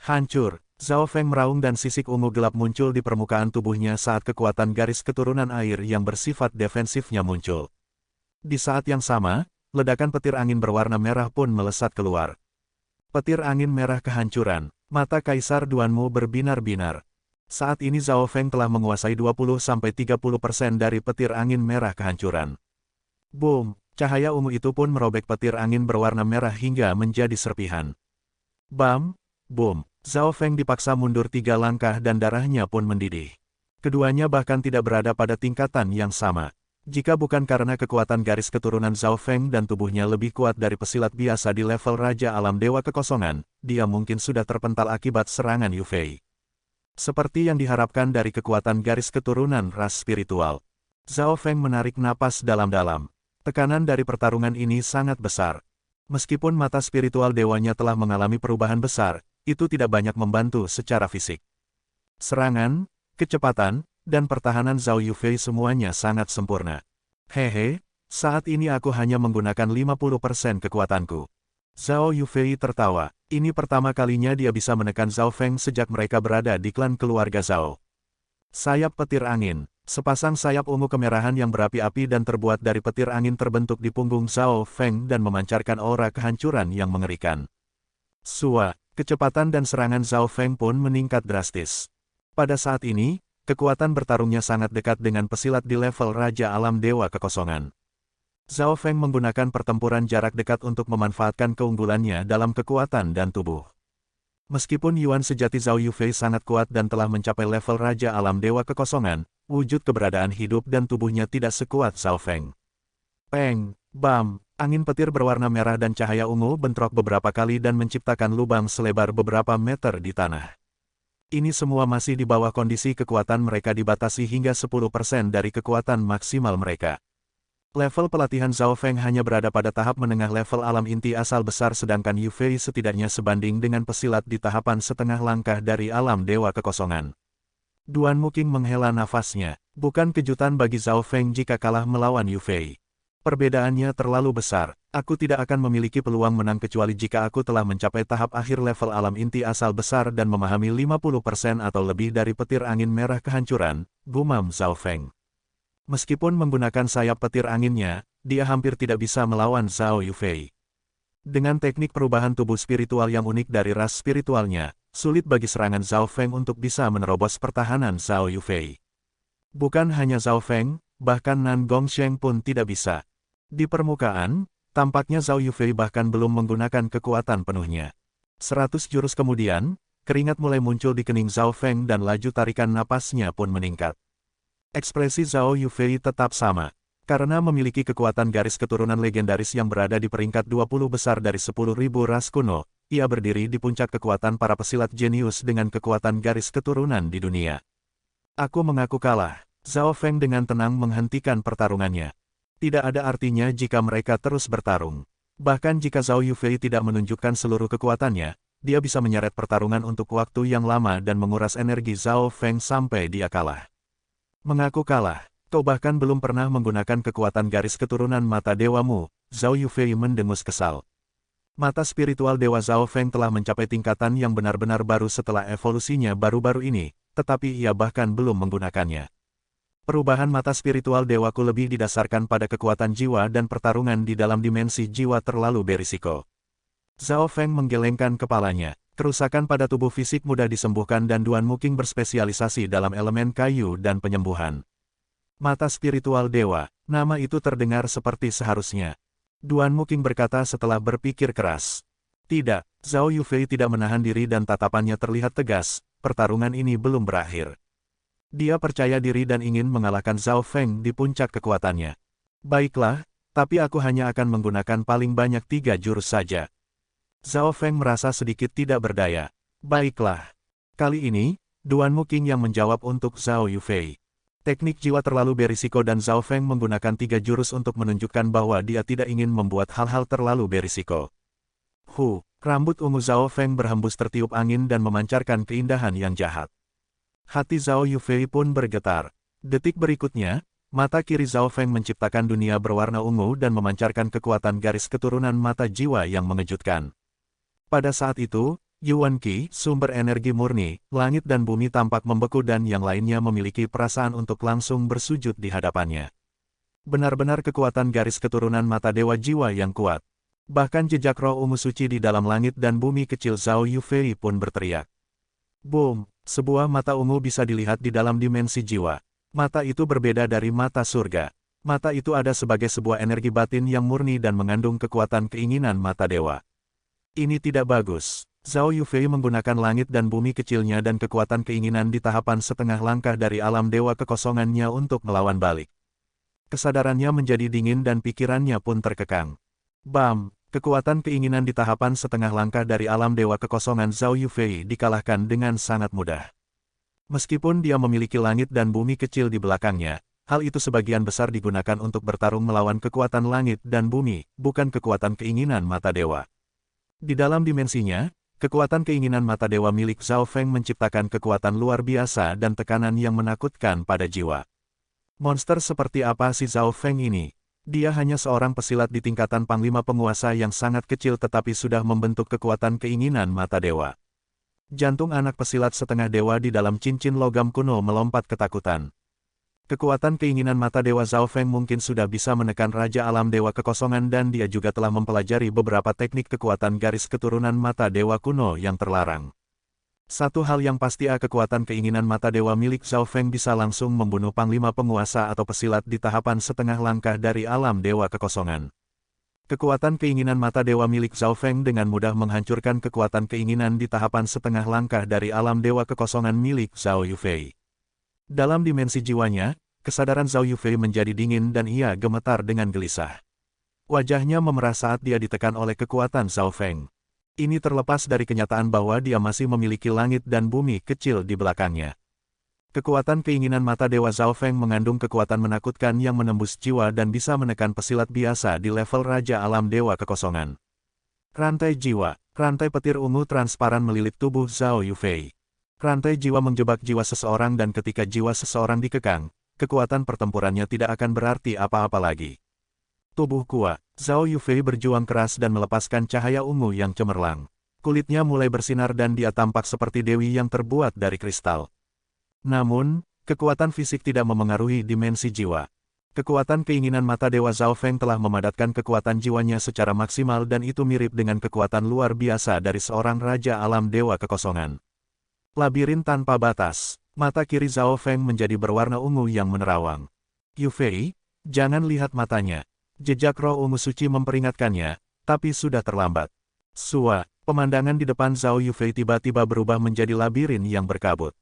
Hancur! Zhao Feng meraung dan sisik ungu gelap muncul di permukaan tubuhnya saat kekuatan garis keturunan air yang bersifat defensifnya muncul. Di saat yang sama, ledakan petir angin berwarna merah pun melesat keluar. Petir angin merah kehancuran, mata Kaisar Duanmu berbinar-binar. Saat ini Zhao Feng telah menguasai 20-30% dari petir angin merah kehancuran. Boom! Cahaya ungu itu pun merobek petir angin berwarna merah hingga menjadi serpihan. Bam! Boom! Zhao Feng dipaksa mundur 3 langkah dan darahnya pun mendidih. Keduanya bahkan tidak berada pada tingkatan yang sama. Jika bukan karena kekuatan garis keturunan Zhao Feng dan tubuhnya lebih kuat dari pesilat biasa di level Raja Alam Dewa Kekosongan, dia mungkin sudah terpental akibat serangan Yufei. Seperti yang diharapkan dari kekuatan garis keturunan ras spiritual. Zhao Feng menarik napas dalam-dalam. Tekanan dari pertarungan ini sangat besar. Meskipun mata spiritual dewanya telah mengalami perubahan besar, itu tidak banyak membantu secara fisik. Serangan, kecepatan, dan pertahanan Zhao Yufei semuanya sangat sempurna. Hehe, saat ini aku hanya menggunakan 50% kekuatanku. Zhao Yufei tertawa. Ini pertama kalinya dia bisa menekan Zhao Feng sejak mereka berada di klan keluarga Zhao. Sayap petir angin. Sepasang sayap ungu kemerahan yang berapi-api dan terbuat dari petir angin terbentuk di punggung Zhao Feng dan memancarkan aura kehancuran yang mengerikan. Sua, kecepatan dan serangan Zhao Feng pun meningkat drastis. Pada saat ini, kekuatan bertarungnya sangat dekat dengan pesilat di level Raja Alam Dewa Kekosongan. Zhao Feng menggunakan pertempuran jarak dekat untuk memanfaatkan keunggulannya dalam kekuatan dan tubuh. Meskipun Yuan sejati Zhao Yufei sangat kuat dan telah mencapai level Raja Alam Dewa Kekosongan, wujud keberadaan hidup dan tubuhnya tidak sekuat Zhao Feng. Peng, bam, angin petir berwarna merah dan cahaya ungu bentrok beberapa kali dan menciptakan lubang selebar beberapa meter di tanah. Ini semua masih di bawah kondisi kekuatan mereka dibatasi hingga 10% dari kekuatan maksimal mereka. Level pelatihan Zhao Feng hanya berada pada tahap menengah level alam inti asal besar sedangkan Yufei setidaknya sebanding dengan pesilat di tahapan setengah langkah dari alam dewa kekosongan. Duan Muking menghela nafasnya. Bukan kejutan bagi Zhao Feng jika kalah melawan Yufei. Perbedaannya terlalu besar. Aku tidak akan memiliki peluang menang kecuali jika aku telah mencapai tahap akhir level alam inti asal besar dan memahami 50% atau lebih dari petir angin merah kehancuran, gumam Zhao Feng. Meskipun menggunakan sayap petir anginnya, dia hampir tidak bisa melawan Zhao Yufei. Dengan teknik perubahan tubuh spiritual yang unik dari ras spiritualnya, sulit bagi serangan Zhao Feng untuk bisa menerobos pertahanan Zhao Yufei. Bukan hanya Zhao Feng, bahkan Nan Gongsheng pun tidak bisa. Di permukaan, tampaknya Zhao Yufei bahkan belum menggunakan kekuatan penuhnya. 100 jurus kemudian, keringat mulai muncul di kening Zhao Feng dan laju tarikan napasnya pun meningkat. Ekspresi Zhao Yufei tetap sama. Karena memiliki kekuatan garis keturunan legendaris yang berada di peringkat 20 besar dari 10.000 ras kuno, ia berdiri di puncak kekuatan para pesilat jenius dengan kekuatan garis keturunan di dunia. Aku mengaku kalah. Zhao Feng dengan tenang menghentikan pertarungannya. Tidak ada artinya jika mereka terus bertarung. Bahkan jika Zhao Yufei tidak menunjukkan seluruh kekuatannya, dia bisa menyeret pertarungan untuk waktu yang lama dan menguras energi Zhao Feng sampai dia kalah. Mengaku kalah, kau bahkan belum pernah menggunakan kekuatan garis keturunan mata dewamu, Zhao Yufei mendengus kesal. Mata spiritual Dewa Zhao Feng telah mencapai tingkatan yang benar-benar baru setelah evolusinya baru-baru ini, tetapi ia bahkan belum menggunakannya. Perubahan mata spiritual dewaku lebih didasarkan pada kekuatan jiwa dan pertarungan di dalam dimensi jiwa terlalu berisiko. Zhao Feng menggelengkan kepalanya. Kerusakan pada tubuh fisik mudah disembuhkan dan Duan Muking berspesialisasi dalam elemen kayu dan penyembuhan. Mata spiritual dewa, nama itu terdengar seperti seharusnya. Duan Muking berkata setelah berpikir keras. Tidak, Zhao Yufei tidak menahan diri dan tatapannya terlihat tegas, pertarungan ini belum berakhir. Dia percaya diri dan ingin mengalahkan Zhao Feng di puncak kekuatannya. Baiklah, tapi aku hanya akan menggunakan paling banyak 3 jurus saja. Zhao Feng merasa sedikit tidak berdaya. Baiklah. Kali ini, Duan Muking yang menjawab untuk Zhao Yufei. Teknik jiwa terlalu berisiko dan Zhao Feng menggunakan 3 jurus untuk menunjukkan bahwa dia tidak ingin membuat hal-hal terlalu berisiko. Rambut ungu Zhao Feng berhembus tertiup angin dan memancarkan keindahan yang jahat. Hati Zhao Yufei pun bergetar. Detik berikutnya, mata kiri Zhao Feng menciptakan dunia berwarna ungu dan memancarkan kekuatan garis keturunan mata jiwa yang mengejutkan. Pada saat itu, Yuan Qi, sumber energi murni, langit dan bumi tampak membeku dan yang lainnya memiliki perasaan untuk langsung bersujud di hadapannya. Benar-benar kekuatan garis keturunan mata dewa jiwa yang kuat. Bahkan jejak roh ungu suci di dalam langit dan bumi kecil Zhao Yufei pun berteriak. Boom! Sebuah mata ungu bisa dilihat di dalam dimensi jiwa. Mata itu berbeda dari mata surga. Mata itu ada sebagai sebuah energi batin yang murni dan mengandung kekuatan keinginan mata dewa. Ini tidak bagus. Zhao Yufei menggunakan langit dan bumi kecilnya dan kekuatan keinginan di tahapan setengah langkah dari alam dewa kekosongannya untuk melawan balik. Kesadarannya menjadi dingin dan pikirannya pun terkekang. Bam! Kekuatan keinginan di tahapan setengah langkah dari alam dewa kekosongan Zhao Yufei dikalahkan dengan sangat mudah. Meskipun dia memiliki langit dan bumi kecil di belakangnya, hal itu sebagian besar digunakan untuk bertarung melawan kekuatan langit dan bumi, bukan kekuatan keinginan mata dewa. Di dalam dimensinya, Kekuatan keinginan mata dewa milik Zhao Feng menciptakan kekuatan luar biasa dan tekanan yang menakutkan pada jiwa. Monster seperti apa si Zhao Feng ini? Dia hanya seorang pesilat di tingkatan panglima penguasa yang sangat kecil tetapi sudah membentuk kekuatan keinginan mata dewa. Jantung anak pesilat setengah dewa di dalam cincin logam kuno melompat ketakutan. Kekuatan keinginan mata dewa Zhao Feng mungkin sudah bisa menekan Raja Alam Dewa Kekosongan dan dia juga telah mempelajari beberapa teknik kekuatan garis keturunan mata dewa kuno yang terlarang. Satu hal yang pasti kekuatan keinginan mata dewa milik Zhao Feng bisa langsung membunuh panglima penguasa atau pesilat di tahapan setengah langkah dari Alam Dewa Kekosongan. Kekuatan keinginan mata dewa milik Zhao Feng dengan mudah menghancurkan kekuatan keinginan di tahapan setengah langkah dari Alam Dewa Kekosongan milik Zhao Yufei. Dalam dimensi jiwanya, kesadaran Zhao Yufei menjadi dingin dan ia gemetar dengan gelisah. Wajahnya memerah saat dia ditekan oleh kekuatan Zhao Feng. Ini terlepas dari kenyataan bahwa dia masih memiliki langit dan bumi kecil di belakangnya. Kekuatan keinginan mata dewa Zhao Feng mengandung kekuatan menakutkan yang menembus jiwa dan bisa menekan pesilat biasa di level Raja Alam Dewa Kekosongan. Rantai jiwa, rantai petir ungu transparan melilit tubuh Zhao Yufei. Rantai jiwa menjebak jiwa seseorang dan ketika jiwa seseorang dikekang, kekuatan pertempurannya tidak akan berarti apa-apa lagi. Tubuh kuat, Zhao Yufei berjuang keras dan melepaskan cahaya ungu yang cemerlang. Kulitnya mulai bersinar dan dia tampak seperti dewi yang terbuat dari kristal. Namun, kekuatan fisik tidak memengaruhi dimensi jiwa. Kekuatan keinginan mata dewa Zhao Feng telah memadatkan kekuatan jiwanya secara maksimal dan itu mirip dengan kekuatan luar biasa dari seorang Raja Alam Dewa Kekosongan. Labirin tanpa batas, mata kiri Zhao Feng menjadi berwarna ungu yang menerawang. Yufei, jangan lihat matanya. Jejak roh ungu suci memperingatkannya, tapi sudah terlambat. Pemandangan di depan Zhao Yufei tiba-tiba berubah menjadi labirin yang berkabut.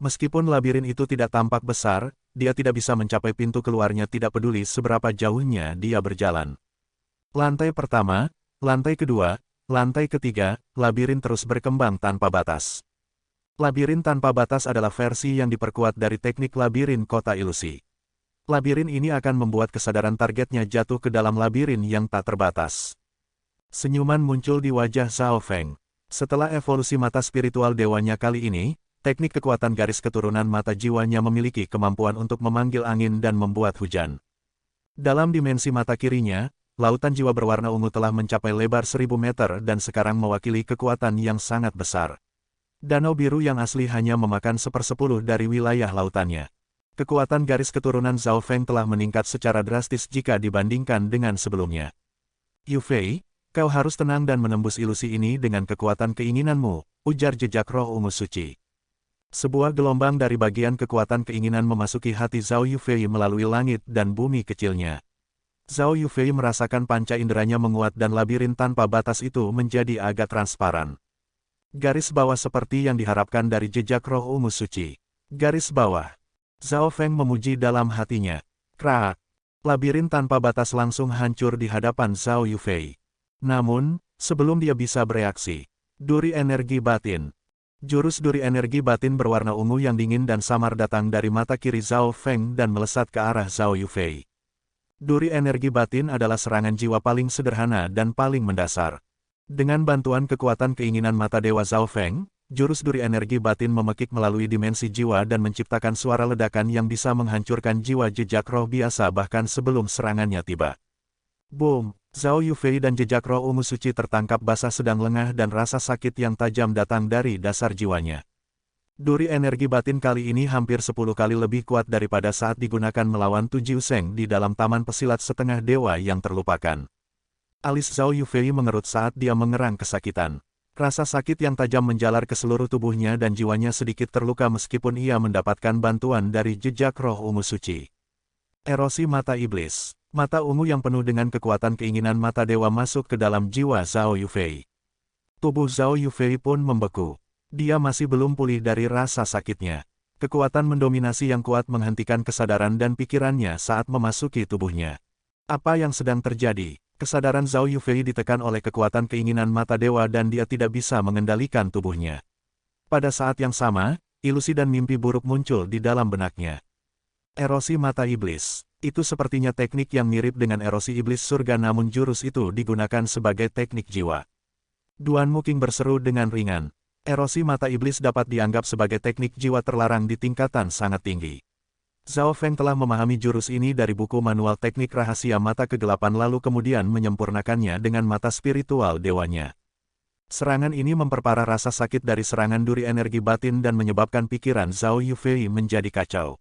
Meskipun labirin itu tidak tampak besar, dia tidak bisa mencapai pintu keluarnya tidak peduli seberapa jauhnya dia berjalan. Lantai pertama, lantai kedua, lantai ketiga, labirin terus berkembang tanpa batas. Labirin tanpa batas adalah versi yang diperkuat dari teknik labirin kota ilusi. Labirin ini akan membuat kesadaran targetnya jatuh ke dalam labirin yang tak terbatas. Senyuman muncul di wajah Zhao Feng. Setelah evolusi mata spiritual dewanya kali ini, teknik kekuatan garis keturunan mata jiwanya memiliki kemampuan untuk memanggil angin dan membuat hujan. Dalam dimensi mata kirinya, lautan jiwa berwarna ungu telah mencapai lebar 1000 meter dan sekarang mewakili kekuatan yang sangat besar. Danau biru yang asli hanya memakan 1/10 dari wilayah lautannya. Kekuatan garis keturunan Zhao Feng telah meningkat secara drastis jika dibandingkan dengan sebelumnya. Yufei, kau harus tenang dan menembus ilusi ini dengan kekuatan keinginanmu, ujar jejak roh ungu suci. Sebuah gelombang dari bagian kekuatan keinginan memasuki hati Zhao Yufei melalui langit dan bumi kecilnya. Zhao Yufei merasakan panca inderanya menguat dan labirin tanpa batas itu menjadi agak transparan. Garis bawah seperti yang diharapkan dari jejak roh ungu suci. Garis bawah. Zhao Feng memuji dalam hatinya. Kraak. Labirin tanpa batas langsung hancur di hadapan Zhao Yufei. Namun, sebelum dia bisa bereaksi, duri energi batin. Jurus duri energi batin berwarna ungu yang dingin dan samar datang dari mata kiri Zhao Feng dan melesat ke arah Zhao Yufei. Duri energi batin adalah serangan jiwa paling sederhana dan paling mendasar. Dengan bantuan kekuatan keinginan mata dewa Zhao Feng, jurus duri energi batin memekik melalui dimensi jiwa dan menciptakan suara ledakan yang bisa menghancurkan jiwa jejak roh biasa bahkan sebelum serangannya tiba. Boom! Zhao Yufei dan jejak roh ungu suci tertangkap basah sedang lengah dan rasa sakit yang tajam datang dari dasar jiwanya. Duri energi batin kali ini hampir 10 kali lebih kuat daripada saat digunakan melawan Tu Jiuseng di dalam taman pesilat setengah dewa yang terlupakan. Alis Zhao Yufei mengerut saat dia mengerang kesakitan. Rasa sakit yang tajam menjalar ke seluruh tubuhnya dan jiwanya sedikit terluka meskipun ia mendapatkan bantuan dari jejak roh ungu suci. Erosi mata iblis. Mata ungu yang penuh dengan kekuatan keinginan mata dewa masuk ke dalam jiwa Zhao Yufei. Tubuh Zhao Yufei pun membeku. Dia masih belum pulih dari rasa sakitnya. Kekuatan mendominasi yang kuat menghentikan kesadaran dan pikirannya saat memasuki tubuhnya. Apa yang sedang terjadi? Kesadaran Zhao Yufei ditekan oleh kekuatan keinginan mata dewa dan dia tidak bisa mengendalikan tubuhnya. Pada saat yang sama, ilusi dan mimpi buruk muncul di dalam benaknya. Erosi mata iblis. Itu sepertinya teknik yang mirip dengan erosi iblis surga namun jurus itu digunakan sebagai teknik jiwa. Duan Muking berseru dengan ringan. Erosi mata iblis dapat dianggap sebagai teknik jiwa terlarang di tingkatan sangat tinggi. Zhao Feng telah memahami jurus ini dari buku manual teknik rahasia mata kegelapan lalu kemudian menyempurnakannya dengan mata spiritual dewanya. Serangan ini memperparah rasa sakit dari serangan duri energi batin dan menyebabkan pikiran Zhao Yufei menjadi kacau.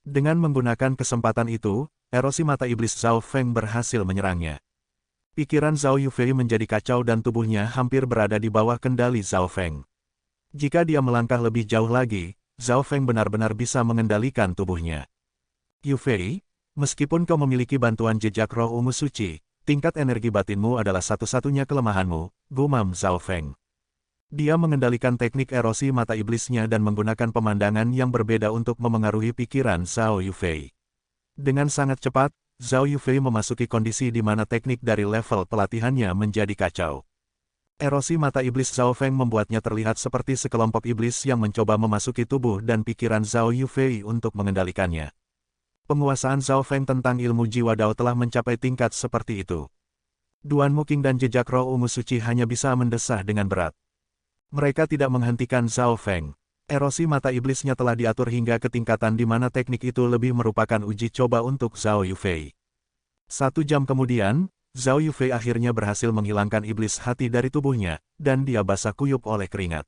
Dengan menggunakan kesempatan itu, erosi mata iblis Zhao Feng berhasil menyerangnya. Pikiran Zhao Yufei menjadi kacau dan tubuhnya hampir berada di bawah kendali Zhao Feng. Jika dia melangkah lebih jauh lagi, Zhao Feng benar-benar bisa mengendalikan tubuhnya. Yufei, meskipun kau memiliki bantuan jejak roh ungu suci, tingkat energi batinmu adalah satu-satunya kelemahanmu, gumam Zhao Feng. Dia mengendalikan teknik erosi mata iblisnya dan menggunakan pemandangan yang berbeda untuk memengaruhi pikiran Zhao Yufei. Dengan sangat cepat, Zhao Yufei memasuki kondisi di mana teknik dari level pelatihannya menjadi kacau. Erosi mata iblis Zhao Feng membuatnya terlihat seperti sekelompok iblis yang mencoba memasuki tubuh dan pikiran Zhao Yufei untuk mengendalikannya. Penguasaan Zhao Feng tentang ilmu jiwa Dao telah mencapai tingkat seperti itu. Duan Muking dan jejak roh ungu suci hanya bisa mendesah dengan berat. Mereka tidak menghentikan Zhao Feng. Erosi mata iblisnya telah diatur hingga ke tingkatan di mana teknik itu lebih merupakan uji coba untuk Zhao Yufei. 1 jam kemudian, Zhao Yufei akhirnya berhasil menghilangkan iblis hati dari tubuhnya, dan dia basah kuyup oleh keringat.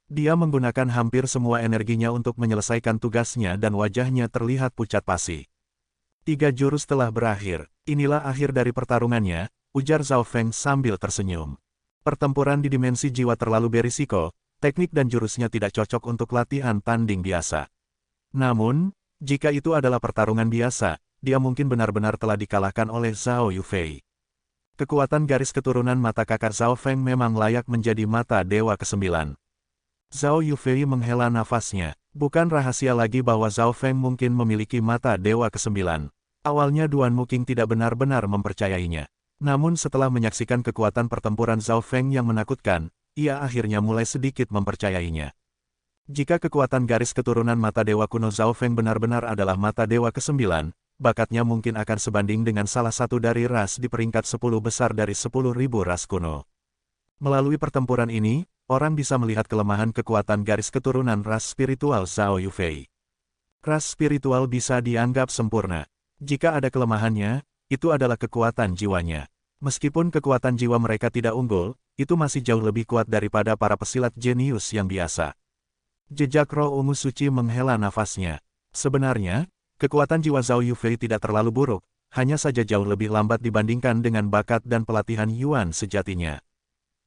Dia menggunakan hampir semua energinya untuk menyelesaikan tugasnya dan wajahnya terlihat pucat pasi. 3 jurus telah berakhir, inilah akhir dari pertarungannya, ujar Zhao Feng sambil tersenyum. Pertempuran di dimensi jiwa terlalu berisiko, teknik dan jurusnya tidak cocok untuk latihan tanding biasa. Namun, jika itu adalah pertarungan biasa, dia mungkin benar-benar telah dikalahkan oleh Zhao Yufei. Kekuatan garis keturunan mata kakak Zhao Feng memang layak menjadi mata dewa ke-9. Zhao Yufei menghela nafasnya. Bukan rahasia lagi bahwa Zhao Feng mungkin memiliki mata dewa ke-9. Awalnya Duan Muking tidak benar-benar mempercayainya. Namun setelah menyaksikan kekuatan pertempuran Zhao Feng yang menakutkan, ia akhirnya mulai sedikit mempercayainya. Jika kekuatan garis keturunan mata dewa kuno Zhao Feng benar-benar adalah mata dewa ke-9, bakatnya mungkin akan sebanding dengan salah satu dari ras di peringkat 10 besar dari 10.000 ras kuno. Melalui pertempuran ini, orang bisa melihat kelemahan kekuatan garis keturunan ras spiritual Zhao Yufei. Ras spiritual bisa dianggap sempurna. Jika ada kelemahannya, itu adalah kekuatan jiwanya. Meskipun kekuatan jiwa mereka tidak unggul, itu masih jauh lebih kuat daripada para pesilat jenius yang biasa. Jejak roh ungu suci menghela nafasnya. Sebenarnya, kekuatan jiwa Zhao Yufei tidak terlalu buruk, hanya saja jauh lebih lambat dibandingkan dengan bakat dan pelatihan Yuan sejatinya.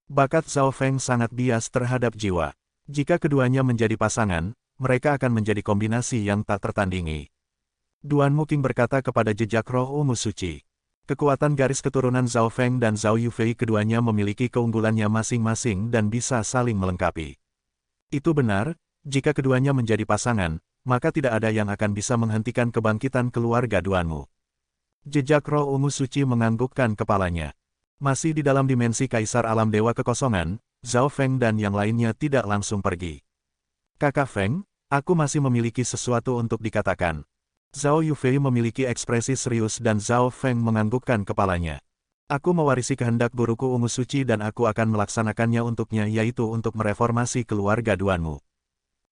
Bakat Zhao Feng sangat bias terhadap jiwa. Jika keduanya menjadi pasangan, mereka akan menjadi kombinasi yang tak tertandingi. Duan Muking berkata kepada jejak roh ungu suci. Kekuatan garis keturunan Zhao Feng dan Zhao Yufei keduanya memiliki keunggulannya masing-masing dan bisa saling melengkapi. Itu benar, jika keduanya menjadi pasangan, maka tidak ada yang akan bisa menghentikan kebangkitan keluarga Duanmu. Jejak roh ungu suci menganggukkan kepalanya. Masih di dalam dimensi Kaisar Alam Dewa Kekosongan, Zhao Feng dan yang lainnya tidak langsung pergi. Kakak Feng, aku masih memiliki sesuatu untuk dikatakan. Zhao Yufei memiliki ekspresi serius dan Zhao Feng menganggukkan kepalanya. Aku mewarisi kehendak guruku ungu suci dan aku akan melaksanakannya untuknya yaitu untuk mereformasi keluarga Duanmu.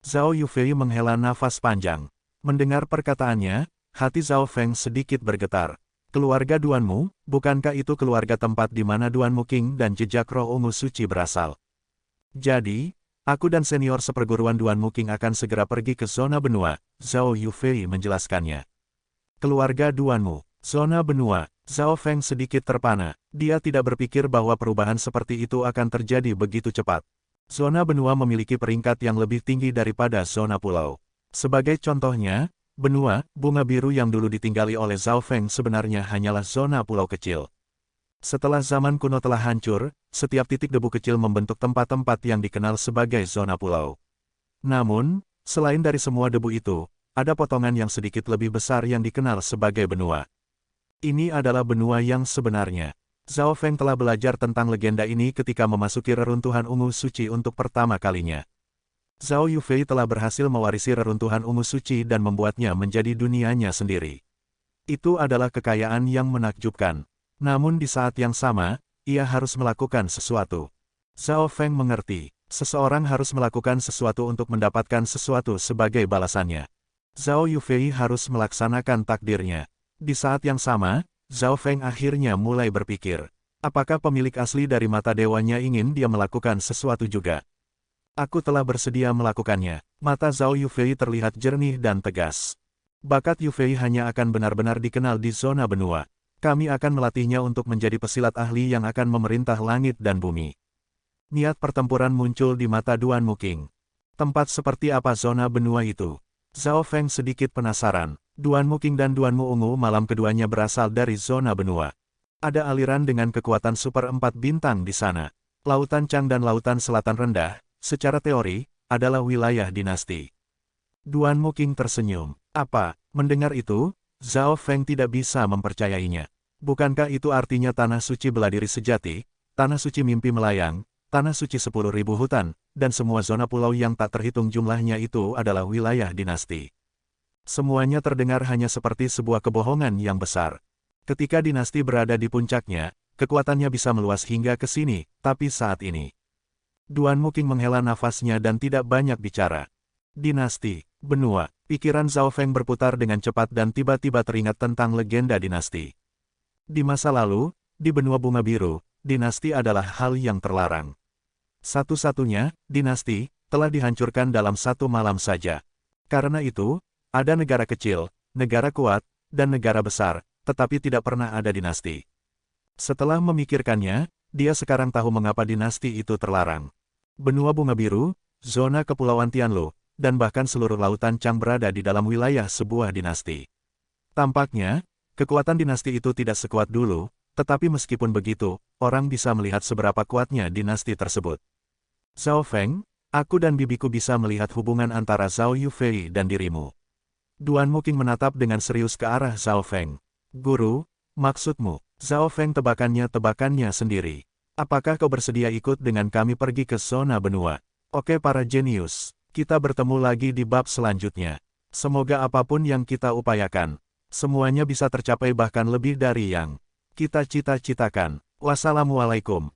Zhao Yufei menghela nafas panjang. Mendengar perkataannya, hati Zhao Feng sedikit bergetar. Keluarga Duanmu, bukankah itu keluarga tempat di mana Duan Muking dan jejak roh ungu suci berasal? Jadi, aku dan senior seperguruan Duan Muking akan segera pergi ke zona benua, Zhao Yufei menjelaskannya. Keluarga Duanmu, zona benua, Zhao Feng sedikit terpana. Dia tidak berpikir bahwa perubahan seperti itu akan terjadi begitu cepat. Zona benua memiliki peringkat yang lebih tinggi daripada zona pulau. Sebagai contohnya, benua, bunga biru yang dulu ditinggali oleh Zhao Feng sebenarnya hanyalah zona pulau kecil. Setelah zaman kuno telah hancur, setiap titik debu kecil membentuk tempat-tempat yang dikenal sebagai zona pulau. Namun, selain dari semua debu itu, ada potongan yang sedikit lebih besar yang dikenal sebagai benua. Ini adalah benua yang sebenarnya. Zhao Feng telah belajar tentang legenda ini ketika memasuki reruntuhan ungu suci untuk pertama kalinya. Zhao Yufei telah berhasil mewarisi reruntuhan ungu suci dan membuatnya menjadi dunianya sendiri. Itu adalah kekayaan yang menakjubkan. Namun di saat yang sama, ia harus melakukan sesuatu. Zhao Feng mengerti. Seseorang harus melakukan sesuatu untuk mendapatkan sesuatu sebagai balasannya. Zhao Yufei harus melaksanakan takdirnya. Di saat yang sama, Zhao Feng akhirnya mulai berpikir. Apakah pemilik asli dari mata dewanya ingin dia melakukan sesuatu juga? Aku telah bersedia melakukannya. Mata Zhao Yufei terlihat jernih dan tegas. Bakat Yufei hanya akan benar-benar dikenal di zona benua. Kami akan melatihnya untuk menjadi pesilat ahli yang akan memerintah langit dan bumi. Niat pertempuran muncul di mata Duan Muking. Tempat seperti apa zona benua itu? Zhao Feng sedikit penasaran. Duan Muking dan Duan Muungu malam keduanya berasal dari zona benua. Ada aliran dengan kekuatan super 4 bintang di sana. Lautan Chang dan Lautan Selatan Rendah, secara teori, adalah wilayah dinasti. Duan Muking tersenyum. Apa? Mendengar itu, Zhao Feng tidak bisa mempercayainya. Bukankah itu artinya tanah suci bela diri sejati, tanah suci mimpi melayang, tanah suci 10.000 hutan, dan semua zona pulau yang tak terhitung jumlahnya itu adalah wilayah dinasti. Semuanya terdengar hanya seperti sebuah kebohongan yang besar. Ketika dinasti berada di puncaknya, kekuatannya bisa meluas hingga ke sini, tapi saat ini. Duan Muking menghela nafasnya dan tidak banyak bicara. Dinasti, benua, pikiran Zhao Feng berputar dengan cepat dan tiba-tiba teringat tentang legenda dinasti. Di masa lalu, di benua bunga biru, dinasti adalah hal yang terlarang. Satu-satunya, dinasti, telah dihancurkan dalam satu malam saja. Karena itu, ada negara kecil, negara kuat, dan negara besar, tetapi tidak pernah ada dinasti. Setelah memikirkannya, dia sekarang tahu mengapa dinasti itu terlarang. Benua bunga biru, zona kepulauan Tianlu, dan bahkan seluruh lautan Chang berada di dalam wilayah sebuah dinasti. Tampaknya, kekuatan dinasti itu tidak sekuat dulu, tetapi meskipun begitu, orang bisa melihat seberapa kuatnya dinasti tersebut. Zhao Feng, aku dan bibiku bisa melihat hubungan antara Zhao Yufei dan dirimu. Duan Muking menatap dengan serius ke arah Zhao Feng. Guru, maksudmu? Zhao Feng tebakannya sendiri. Apakah kau bersedia ikut dengan kami pergi ke zona benua? Oke para jenius, kita bertemu lagi di bab selanjutnya. Semoga apapun yang kita upayakan, semuanya bisa tercapai bahkan lebih dari yang kita cita-citakan. Wassalamualaikum.